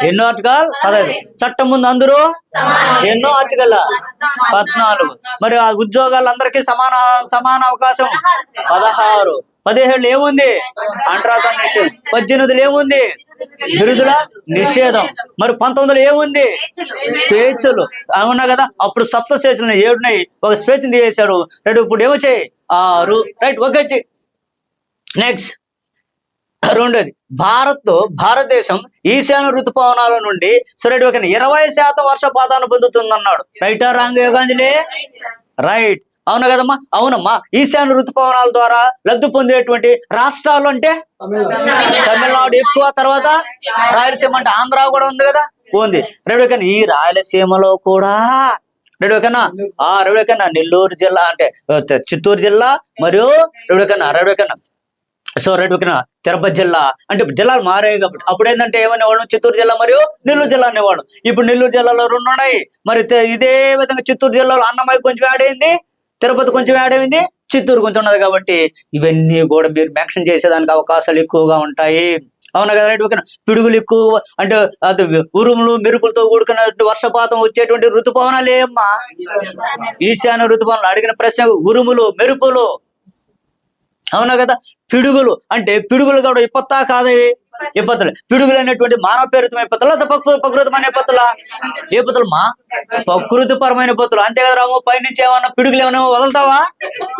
ఎన్నో ఆర్టికల్? 15. చట్టం ముందు అందరూ ఎన్నో ఆర్టికల్? 14. మరి ఆ ఉద్యోగాలు అందరికీ సమాన అవకాశం 16. 17 ఏముంది? అంటరాత నిషేధం. 18 ఏముంది? బిరుదుల నిషేధం. మరి 19 ఏముంది? స్వేచ్ఛలు. అవునా కదా. అప్పుడు సప్త స్వేచ్ఛలు 7 ఉన్నాయి, ఒక స్వేచ్ఛను తీసేశారు. రైట్. ఇప్పుడు ఏమొచ్చాయి? 6. Right, okay. నెక్స్ట్ రెండోది, భారతదేశం ఈశాన్య ఋతుపవనాల నుండి సరైన 20% వర్షపాతాన్ని పొందుతుందన్నాడు. రైటా రాంగ్ యోగాంజలి? రైట్. అవును కదమ్మా. అవునమ్మా. ఈశాన్య ఋతుపవనాల ద్వారా లబ్ధి పొందేటువంటి రాష్ట్రాలు అంటే తమిళనాడు ఎక్కువ, తర్వాత రాయలసీమ, అంటే ఆంధ్ర కూడా ఉంది కదా, ఉంది. రైట్. ఈ రాయలసీమలో కూడా రేడుకన్నా నెల్లూరు జిల్లా, అంటే చిత్తూరు జిల్లా మరియు రేడుకన్నా సో రైట్, ఓకేనా? తిరుపతి జిల్లా, అంటే జిల్లాలు మారాయి కాబట్టి అప్పుడు ఏంటంటే ఏమనేవాళ్ళు? చిత్తూరు జిల్లా మరియు నెల్లూరు జిల్లా అనేవాళ్ళు. ఇప్పుడు నెల్లూరు జిల్లాలో 2 ఉన్నాయి. మరి ఇదే విధంగా చిత్తూరు జిల్లాలో అన్నమయ్య కొంచెం యాడ్ అయింది, తిరుపతి కొంచెం యాడ్ అయింది, చిత్తూరు కొంచెం ఉన్నది. కాబట్టి ఇవన్నీ కూడా మీరు మెన్షన్ చేసేదానికి అవకాశాలు ఎక్కువగా ఉంటాయి. అవునా కదా. రైట్, ఓకేనా? పిడుగులు ఎక్కువ, అంటే అది ఉరుములు మెరుపులతో కూడుకున్న వర్షపాతం వచ్చేటువంటి ఋతుపవనాలు ఏమ్మా? ఈశాన్య ఋతుపవనాలు. అడిగిన ప్రశ్న ఉరుములు, మెరుపులు. అవునా కదా. పిడుగులు అంటే పిడుగులు కూడా విపత్తా కాదవి? విపత్తులు. పిడుగులు అనేటువంటి మానవ ప్రేరితమైన విపత్తులు, లేదా ప్రకృతిపరమైన విపత్తులా? విపత్తులు ప్రకృతిపరమైన విపత్తులు. అంతే కదా. రాము పైనుంచి ఏమన్నా పిడుగులు ఏమన్నా వదులుతావా?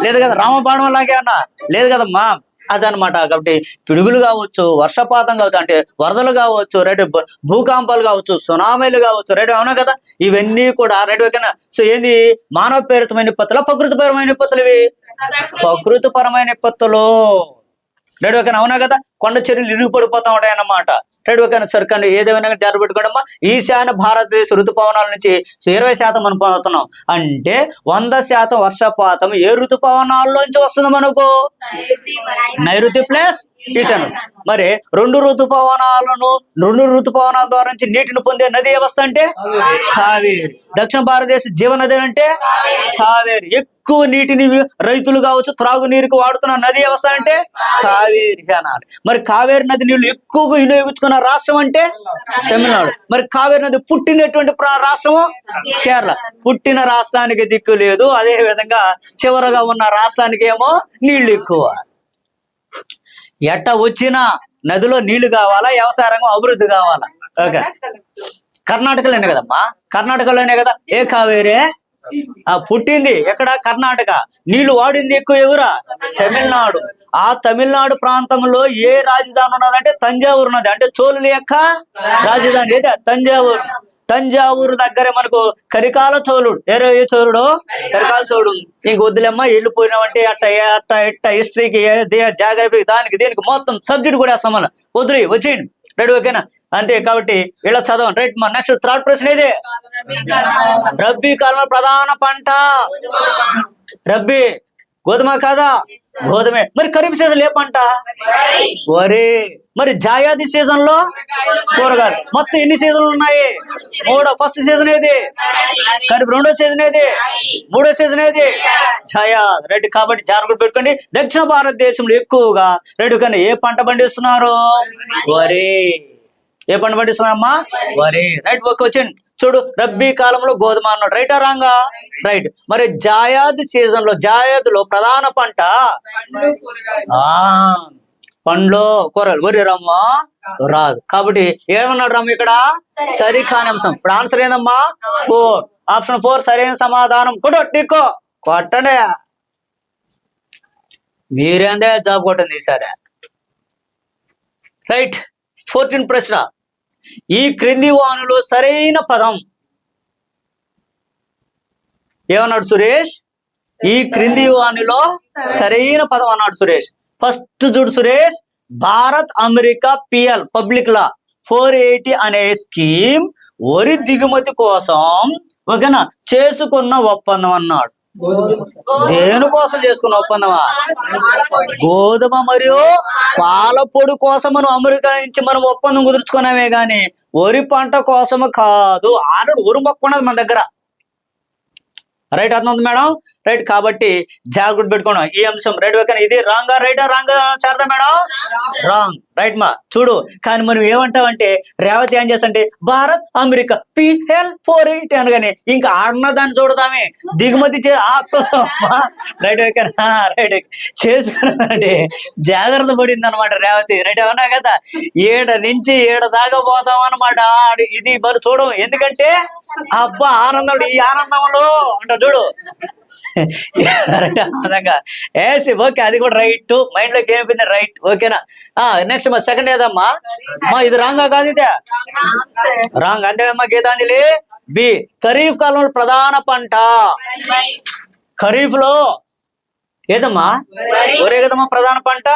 లేదు కదా. రామబాణం లాగేమన్నా లేదు కదమ్మా. అదనమాట. కాబట్టి పిడుగులు కావచ్చు, వర్షపాతం కావచ్చు, అంటే వరదలు కావచ్చు, రైట్, భూకంపాలు కావచ్చు, సునామీలు కావచ్చు, రైట్. అవునా కదా. ఇవన్నీ కూడా రైట్, ఓకేనా? సో ఏంది? మానవ ప్రేరితమైన విపత్తులు, ప్రకృతిపరమైన విపత్తులు. ఇవి ప్రకృతిపరమైన విపత్తులు. రైట్, ఓకేనా? అవునా కదా. కొండ చర్యలు ఇరుగు పడిపోతా ఉంటాయి అన్నమాట. రైట్, ఓకేనా? సరికండి ఏదేమైనా జాగ్రత్త పెట్టుకోవడమ్మా. ఈశాన్య భారతదేశ ఋతుపవనాల నుంచి 20% మనం పొందుతున్నాం. అంటే 100% వర్షపాతం ఏ ఋతుపవనాల్లోంచి వస్తుంది మనకు? నైరుతి ప్లస్ ఈశాన్య. మరి 2 ఋతుపవనాల ద్వారా నుంచి నీటిని పొందే నది వ్యవస్థ అంటే కావేరి. దక్షిణ భారతదేశ జీవనది అంటే కావేరి. ఎక్కువ నీటిని రైతులు కావచ్చు త్రాగునీరుకు వాడుతున్న నది వ్యవస్థ అంటే కావేరి అనాలి. మరి కావేరి నది నీళ్లు ఎక్కువగా వినియోగించుకున్న రాష్ట్రం అంటే తమిళనాడు. మరి కావేరి నది పుట్టినటువంటి రాష్ట్రము కేరళ. పుట్టిన రాష్ట్రానికి దిక్కు లేదు, అదే విధంగా చివరగా ఉన్న రాష్ట్రానికి ఏమో నీళ్లు ఎక్కువ. ఎట్ట వచ్చినా నదిలో నీళ్లు కావాలా, వ్యవసాయ రంగం అభివృద్ధి కావాలా? ఓకే. కర్ణాటకలోనే కదమ్మా, కర్ణాటకలోనే కదా ఏ కావేరే పుట్టింది. ఎక్కడ? కర్ణాటక. నీళ్లు వాడింది ఎక్కువ ఎవరా? తమిళనాడు. ఆ తమిళనాడు ప్రాంతంలో ఏ రాజధాని ఉన్నదంటే తంజావూరు ఉన్నది. అంటే చోళుల యొక్క రాజధాని ఏదే తంజావూరు. తంజావూరు దగ్గరే మనకు కరికాల చోళుడు. ఏ చోళుడు? కరికాల చోళుడు. ఇంక వద్దులేమ్మా, వెళ్ళిపోయినామంటే అట్ట హిస్టరీకి, జాగ్రఫీకి, దానికి దీనికి మొత్తం సబ్జెక్ట్ కూడా వేస్తాం మనం. వదిలి వచ్చేయండి. రైట్ ఓకేనా. అంటే కాబట్టి ఇలా చదవండి. రైట్ మా నెక్స్ట్ థర్డ్ ప్రశ్న ఇది. రబ్బీ కాలంలో ప్రధాన పంట రబ్బీ గోధుమ కాదా? గోధుమే. మరి ఖరీఫ్ సీజన్ ఏ పంట? వరి. మరి జాయాది సీజన్ లో కూరగాయలు. మొత్తం ఎన్ని సీజన్లు ఉన్నాయి? 3. ఫస్ట్ సీజన్ ఏది? ఖరీఫ్. రెండో సీజన్ ఏది? మూడో సీజన్ ఏది? జాయా. రైట్ కాబట్టి జాగ్రత్త పెట్టుకోండి. దక్షిణ భారతదేశంలో ఎక్కువగా రైట్ కానీ ఏ పంట పండిస్తున్నారు? వరి. ఏ పంట పండిస్తున్నారమ్మా? వరి. రైట్ ఓకే వచ్చింది. చూడు రబ్బీ కాలంలో గోధుమ అన్నాడు. రైటా రాంగా? రైట్. మరి జాయాద్ సీజన్ లో జాయాద్లో ప్రధాన పంట పండ్లు కూరలు. వరి రమ్మా రాదు. కాబట్టి ఏమన్నాడు రమ్మ ఇక్కడ? సరికాని అంశం. ఇప్పుడు ఆన్సర్ ఏందమ్మా? 4. ఆప్షన్ 4 సరైన సమాధానం. టిక్కో కొట్టండి. మీరేందే జాబ్ కొట్టండి ఈసారి. రైట్ 14 ప్రశ్న. ఈ క్రింది వాణిలో సరైన పదం ఏమన్నాడు సురేష్? ఈ క్రింది వాణిలో సరైన పదం అన్నాడు సురేష్. ఫస్ట్ చూడు Suresh, Bharat America PL public law 480 అనే స్కీమ్ వరి దిగుమతి కోసం ఓకేనా చేసుకున్న ఒప్పందం అన్నాడు. దేనికోసం చేసుకున్న ఒప్పందమా? గోధుమ మరియు పాల పొడి కోసం మనం అమెరికా నుంచి మనం ఒప్పందం కుదుర్చుకున్నామే గాని వరి పంట కోసము కాదు. ఆల్రెడీ వరి మొక్క ఉన్నది మన దగ్గర. రైట్ అర్థం మేడం. రైట్ కాబట్టి జాగ్రత్త పెట్టుకోండి ఈ అంశం. Right okay. ఇది రాంగా రైటా? రాంగా శారదా మేడం? రాంగ్. రైట్ మా చూడు. కానీ మనం ఏమంటామంటే రేవతి ఏం చేస్తంటే భారత్ అమెరికా పిఎల్ 480 అనగానే ఇంకా ఆడినదాన్ని చూడదామే దిగుమతి రైట్ ఓకేనా? రైట్ చేసుకున్నానంటే జాగ్రత్త పడింది అనమాట రేవతి. రైట్ అవునా కదా? 7 నుంచి 7 దాకా పోతాం అనమాట. ఇది మరి చూడం. ఎందుకంటే అబ్బా ఆనందం. ఈ ఆనందంలో అంట చూడు. ఏసి ఓకే. అది కూడా రైట్. మైండ్ లోకి ఏమైపోయింది? రైట్ ఓకేనా. నెక్స్ట్ మా సెకండ్ ఏదమ్మా? ఇది రాంగా కాదు? ఇదే రాంగ్. అంతేమ్మా. గీతాంజలి బి. ఖరీఫ్ కాలంలో ప్రధాన పంట ఖరీఫ్ లో ఏదమ్మా? ఒరే కదమ్మా ప్రధాన పంట.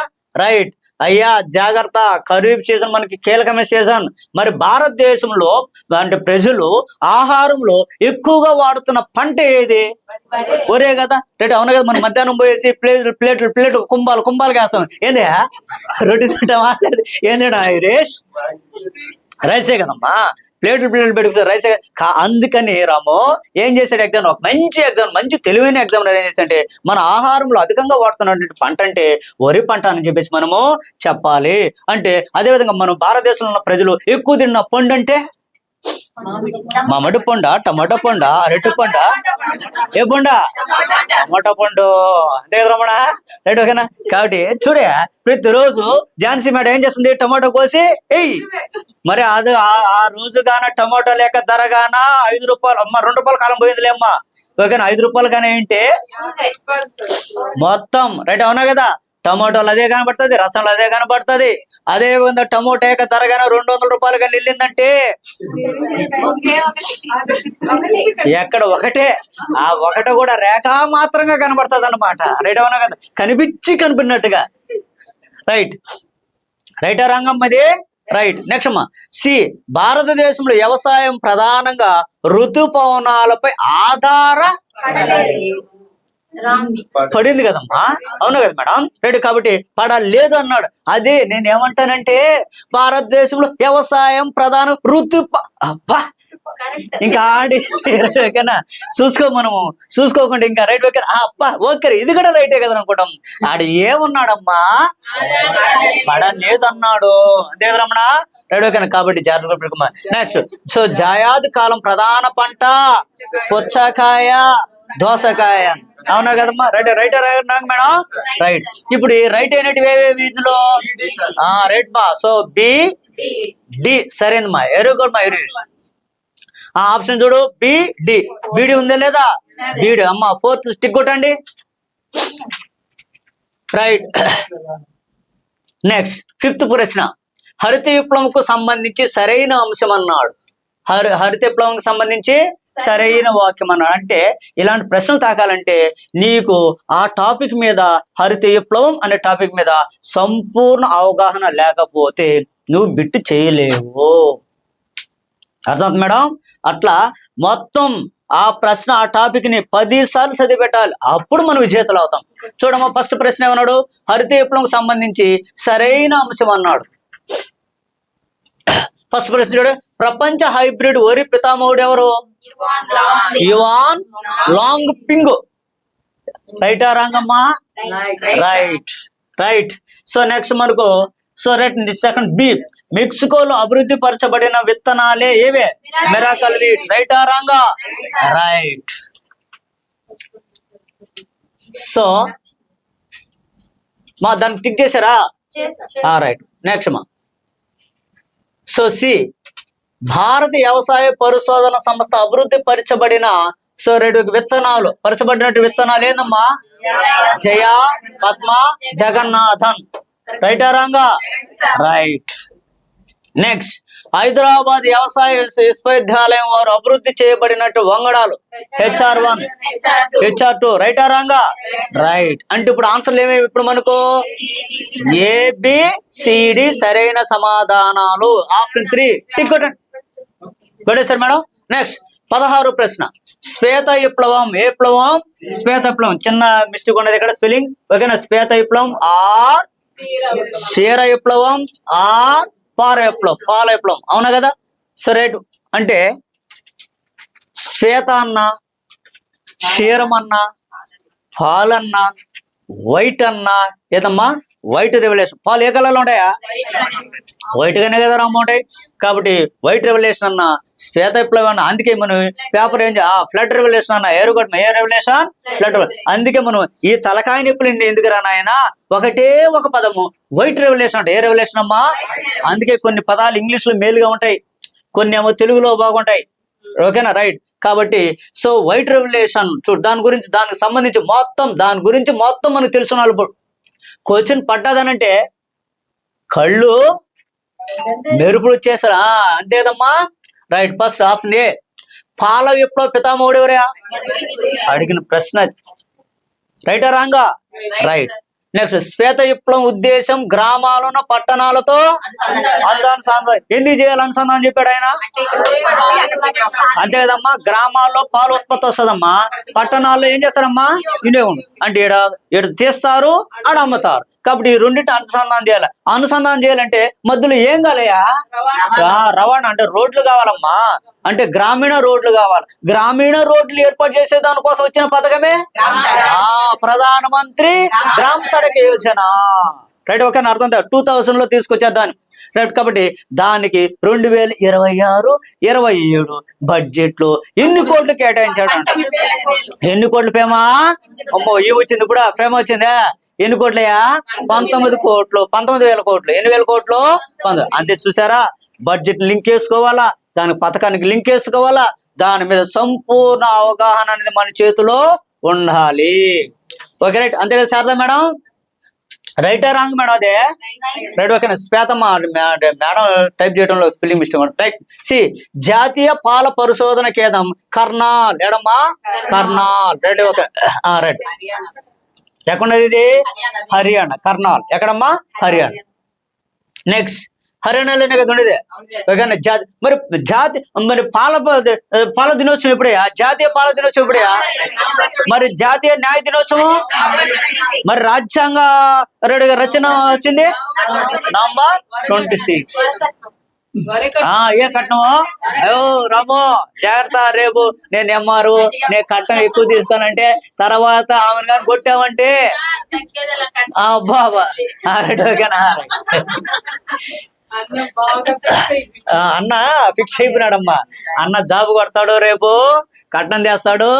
రైట్ అయ్యా జాగ్రత్త. ఖరీఫ్ సీజన్ మనకి కీలకమైన సీజన్. మరి భారతదేశంలో అంటే ప్రజలు ఆహారంలో ఎక్కువగా వాడుతున్న పంట ఏది? ఒరే కదా. రైట్ అవునా కదా? మనం మధ్యాహ్నం పోయేసి ప్లేట్ కుంభాలు వేస్తాం. ఏంది రొట్టి తింటామా? ఏంది రేష్? రైసే కదమ్మా. ప్లేట్లు పెట్టుకుని రైసే. అందుకని రాము ఏం చేశాడు? ఎగ్జామ్ ఒక మంచి ఎగ్జామ్, మంచి తెలివైన ఎగ్జామ్ ఏం చేశాడంటే మన ఆహారంలో అధికంగా వాడుతున్నటువంటి పంట అంటే వరి పంట అని చెప్పేసి మనము చెప్పాలి. అంటే అదేవిధంగా మనం భారతదేశంలో ఉన్న ప్రజలు ఎక్కువ తిన్న పండు అంటే మామిడి పండ, టమాటో పండ, అరటి పండ, ఏ పండ? టమాటో పండు. అంతే కదా రమణ? రైట్ ఓకేనా. కాబట్టి చూడే ప్రతిరోజు ఝాన్సీ మేడం ఏం చేస్తుంది? టమాటో కోసి మరి అది ఆ రోజు గాన టమాటో లేక ధర గాన 5 రూపాయలు అమ్మ 2 రూపాయల కాలం పోయిందిలే అమ్మ ఓకేనా. 5 రూపాయలు కానీ ఏంటి మొత్తం. రైట్ అవునా కదా? టమాటోలు అదే కనబడుతుంది, రసంలో అదే కనబడుతుంది. అదే విధంగా టమోటా యొక్క ధర కానీ 200 రూపాయలు కానీ వెళ్ళిందంటే ఎక్కడ ఒకటే. ఆ ఒకట కూడా రేఖా మాత్రంగా కనబడుతుంది అనమాట. రైట్ అవునా కదా? కనిపించినట్టుగా. రైటా రంగమ్మది? రైట్. నెక్స్ట్ అమ్మా సి. భారతదేశంలో వ్యవసాయం ప్రధానంగా ఋతుపవనాలపై ఆధార పడింది కదమ్మా. అవును కదా మేడం? రైట్. కాబట్టి పడలేదు అన్నాడు. అదే నేను ఏమంటానంటే భారతదేశంలో వ్యవసాయం ప్రధాన అబ్బా ఇంకా ఆడి మనము చూసుకోకుండా ఇంకా రైట్ ఓకే అబ్బా ఓకే ఇది కూడా రైటే కదా అనుకుంటాం. ఆడు ఏమన్నాడమ్మా? పడలేదు అన్నాడు. అంతే కదా రమణ? Right okay. కాబట్టి జాగ్రత్త. నెక్స్ట్ సో జాయాద్ కాలం ప్రధాన పంట పుచ్చకాయ, దోసకాయ. అవునా కదమ్మా? Right madam. రైట్. ఇప్పుడు రైట్ అయినట్టు ఏవేవి ఇందులో? రైట్ మా. సో బి డి సరేనమ్మా. వెరీ గుడ్ మా యూరిష్. ఆప్షన్ చూడు బి డి. బీడి ఉందా లేదా? బీడి అమ్మ. 4th స్టిక్ కొట్టండి. రైట్. నెక్స్ట్ 5th ప్రశ్న. హరిత విప్లవంకు సంబంధించి సరైన అంశం అన్నాడు. హరిత విప్లవంకి సంబంధించి సరైన వాక్యం అన్నాడు. అంటే ఇలాంటి ప్రశ్నలు తాకాలంటే నీకు ఆ టాపిక్ మీద హరిత విప్లవం అనే టాపిక్ మీద సంపూర్ణ అవగాహన లేకపోతే నువ్వు బిట్టు చేయలేవు. అర్థం మేడం? అట్లా మొత్తం ఆ ప్రశ్న ఆ టాపిక్ ని 10 సార్లు చదివి పెట్టాలి, అప్పుడు మనం విజేతలు అవుతాం. చూడమ్మా, ఫస్ట్ ప్రశ్న ఏమన్నాడు? హరిత విప్లవం సంబంధించి సరైన అంశం అన్నాడు. ఫస్ట్ ప్రశ్న చూడు, ప్రపంచ హైబ్రిడ్ వరి పితామహుడు ఎవరు? Yuan Longping. రైటా రాంగమ్మా? రైట్. సో నెక్స్ట్ మనకు సెకండ్ బి, మెక్సికోలో అభివృద్ధి పరచబడిన విత్తనాలే ఏవే? Miracle wheat. రైటా రాంగా? రైట్. సో దానికి టిక్ చేశారా? రైట్. నెక్స్ట్ సో సి, భారత వ్యవసాయ పరిశోధన సంస్థ అభివృద్ధి పరచబడిన విత్తనాలు, పరచబడినట్టు విత్తనాలు ఏందమ్మా? జయ, పద్మ, జగన్నాథన్. రైటా రాంగా? రైట్. నెక్స్ట్, హైదరాబాద్ వ్యవసాయ విశ్వవిద్యాలయం వారు అభివృద్ధి చేయబడినట్టు వంగడాలు HR1, HR2. రైటా రాంగా? రైట్. అంటే ఇప్పుడు ఆన్సర్లు ఏమేమి ఇప్పుడు మనకు? ABCD సరైన సమాధానాలు. ఆప్షన్ 3 టిక్ కొట్టేశారు మేడం. నెక్స్ట్ 16వ ప్రశ్న, శ్వేత విప్లవం. ఏ విప్లవం? శ్వేత విప్లవం. చిన్న మిస్టేక్ ఉన్నది ఇక్కడ స్పెల్లింగ్, ఓకేనా? శ్వేత విప్లవం ఆర్ క్షీర విప్లవం ఆర్ పాల విప్లవం. అవునా కదా? సరే. అంటే శ్వేత అన్న, క్షీరం అన్న, పాలన్న, వైట్ అన్న ఏదమ్మా? White revolution. పాలు ఏ కలర్లో ఉంటాయా? వైట్ గానే కదా రమ్మ ఉంటాయి. కాబట్టి వైట్ రెవల్యూషన్ అన్న, శ్వేత విప్లవం అన్న. అందుకే మనం పేపర్ ఏం ఫ్లడ్ రెవల్యూషన్ అన్న, ఏ రెవల్యూషన్? ఫ్లడ్. అందుకే మనం ఈ తలకాయ నిప్పులు ఎందుకు రానాయన? ఒకటే ఒక పదము వైట్ రెవల్యూషన్ అంటే. ఏ రెవల్యూషన్ అమ్మా? అందుకే కొన్ని పదాలు ఇంగ్లీష్ లో మేలుగా ఉంటాయి, కొన్ని ఏమో తెలుగులో బాగుంటాయి. ఓకేనా? రైట్. కాబట్టి సో వైట్ రెవల్యూషన్ చూడు, దానికి సంబంధించి దాని గురించి మొత్తం మనకు తెలుసు. వాళ్ళు క్వశ్చన్ పడ్డాదనంటే కళ్ళు మెరుపులు వచ్చేసారు. అంతేదమ్మా? రైట్. ఫస్ట్ ఆప్షన్ ఏ, పాల విప్లవ పితామహుడు ఎవరా? అడిగిన ప్రశ్న. రైటా రాంగా? రైట్. నెక్స్ట్, శ్వేత విప్లవం ఉద్దేశం గ్రామాలను పట్టణాలతో అనుసంధానం. ఎందుకు చేయాలి అనుసంధానం చెప్పాడు ఆయన? అంతే కదమ్మా, గ్రామాల్లో పాలు ఉత్పత్తి వస్తుందమ్మా, పట్టణాల్లో ఏం చేస్తారమ్మా? వినియోగం. అంటే ఈడ తీస్తారు, ఆడ అమ్ముతారు. కాబట్టి ఈ రెండింటి అనుసంధానం చేయాలంటే మధ్యలో ఏం కాలయా? రవాణా అంటే రోడ్లు కావాలమ్మా. అంటే గ్రామీణ రోడ్లు కావాలి. గ్రామీణ రోడ్లు ఏర్పాటు చేసే దానికోసం వచ్చిన పథకమే ప్రధానమంత్రి గ్రామ సడక్ యోజన. రైట్. ఓకేనా? అర్థం 2000 లో తీసుకొచ్చేదాన్ని. రైట్. కాబట్టి దానికి 2026-27 బడ్జెట్ లో ఎన్ని కోట్లు కేటాయించాడు అంట? ఎన్ని కోట్లు ప్రేమ? అమ్మో, వచ్చింది ఇప్పుడు ప్రేమ వచ్చిందా? ఎన్ని కోట్లయా? 19 కోట్లు. 19,000 కోట్లు. ఎన్ని వేల కోట్లు? 19. అంతే. చూసారా? బడ్జెట్ లింక్ చేసుకోవాలా, దాని పథకానికి లింక్ చేసుకోవాలా, దాని మీద సంపూర్ణ అవగాహన అనేది మన చేతిలో ఉండాలి. Okay right. అంతే కదా శారదా మేడం? రైటా రాంగ్ మేడం? అదే రైట్. ఓకేనా? శ్వేతమ్మ మేడం టైప్ చేయడంలో స్పెల్లింగ్ మిస్టేక్. రైట్. సి, జాతీయ పాల పరిశోధన కేంద్రం కర్నాల్. ఏడమ్మా? కర్నాల్. రైట్. ఓకే. రైట్. ఎక్కడున్నది ఇది? హర్యానా. కర్నాల్ ఎక్కడమ్మా? హర్యానా. నెక్స్ట్, హర్యానాలోనే కదా ఉండేది. ఓకేనా? మరి పాల దినోత్సవం ఎప్పుడయ్యా? జాతీయ పాల దినోత్సవం ఎప్పుడయ్యా? మరి జాతీయ న్యాయ దినోత్సవం, మరి రాజ్యాంగ రచన వచ్చింది నవంబర్ 26. ఏ కట్నము? అయ్యో రామో జాగ్రత్త, రేపు నేను ఎమ్మారు నేను కట్నం ఎక్కువ తీసుకోవాలంటే తర్వాత ఆమెను కానీ కొట్టామంటే బాబా. ఓకేనా? అన్న ఫిక్స్ అయిపోయినాడమ్మా. అన్న జాబ్ కొడతాడు, రేపు కట్నం చేస్తాడు.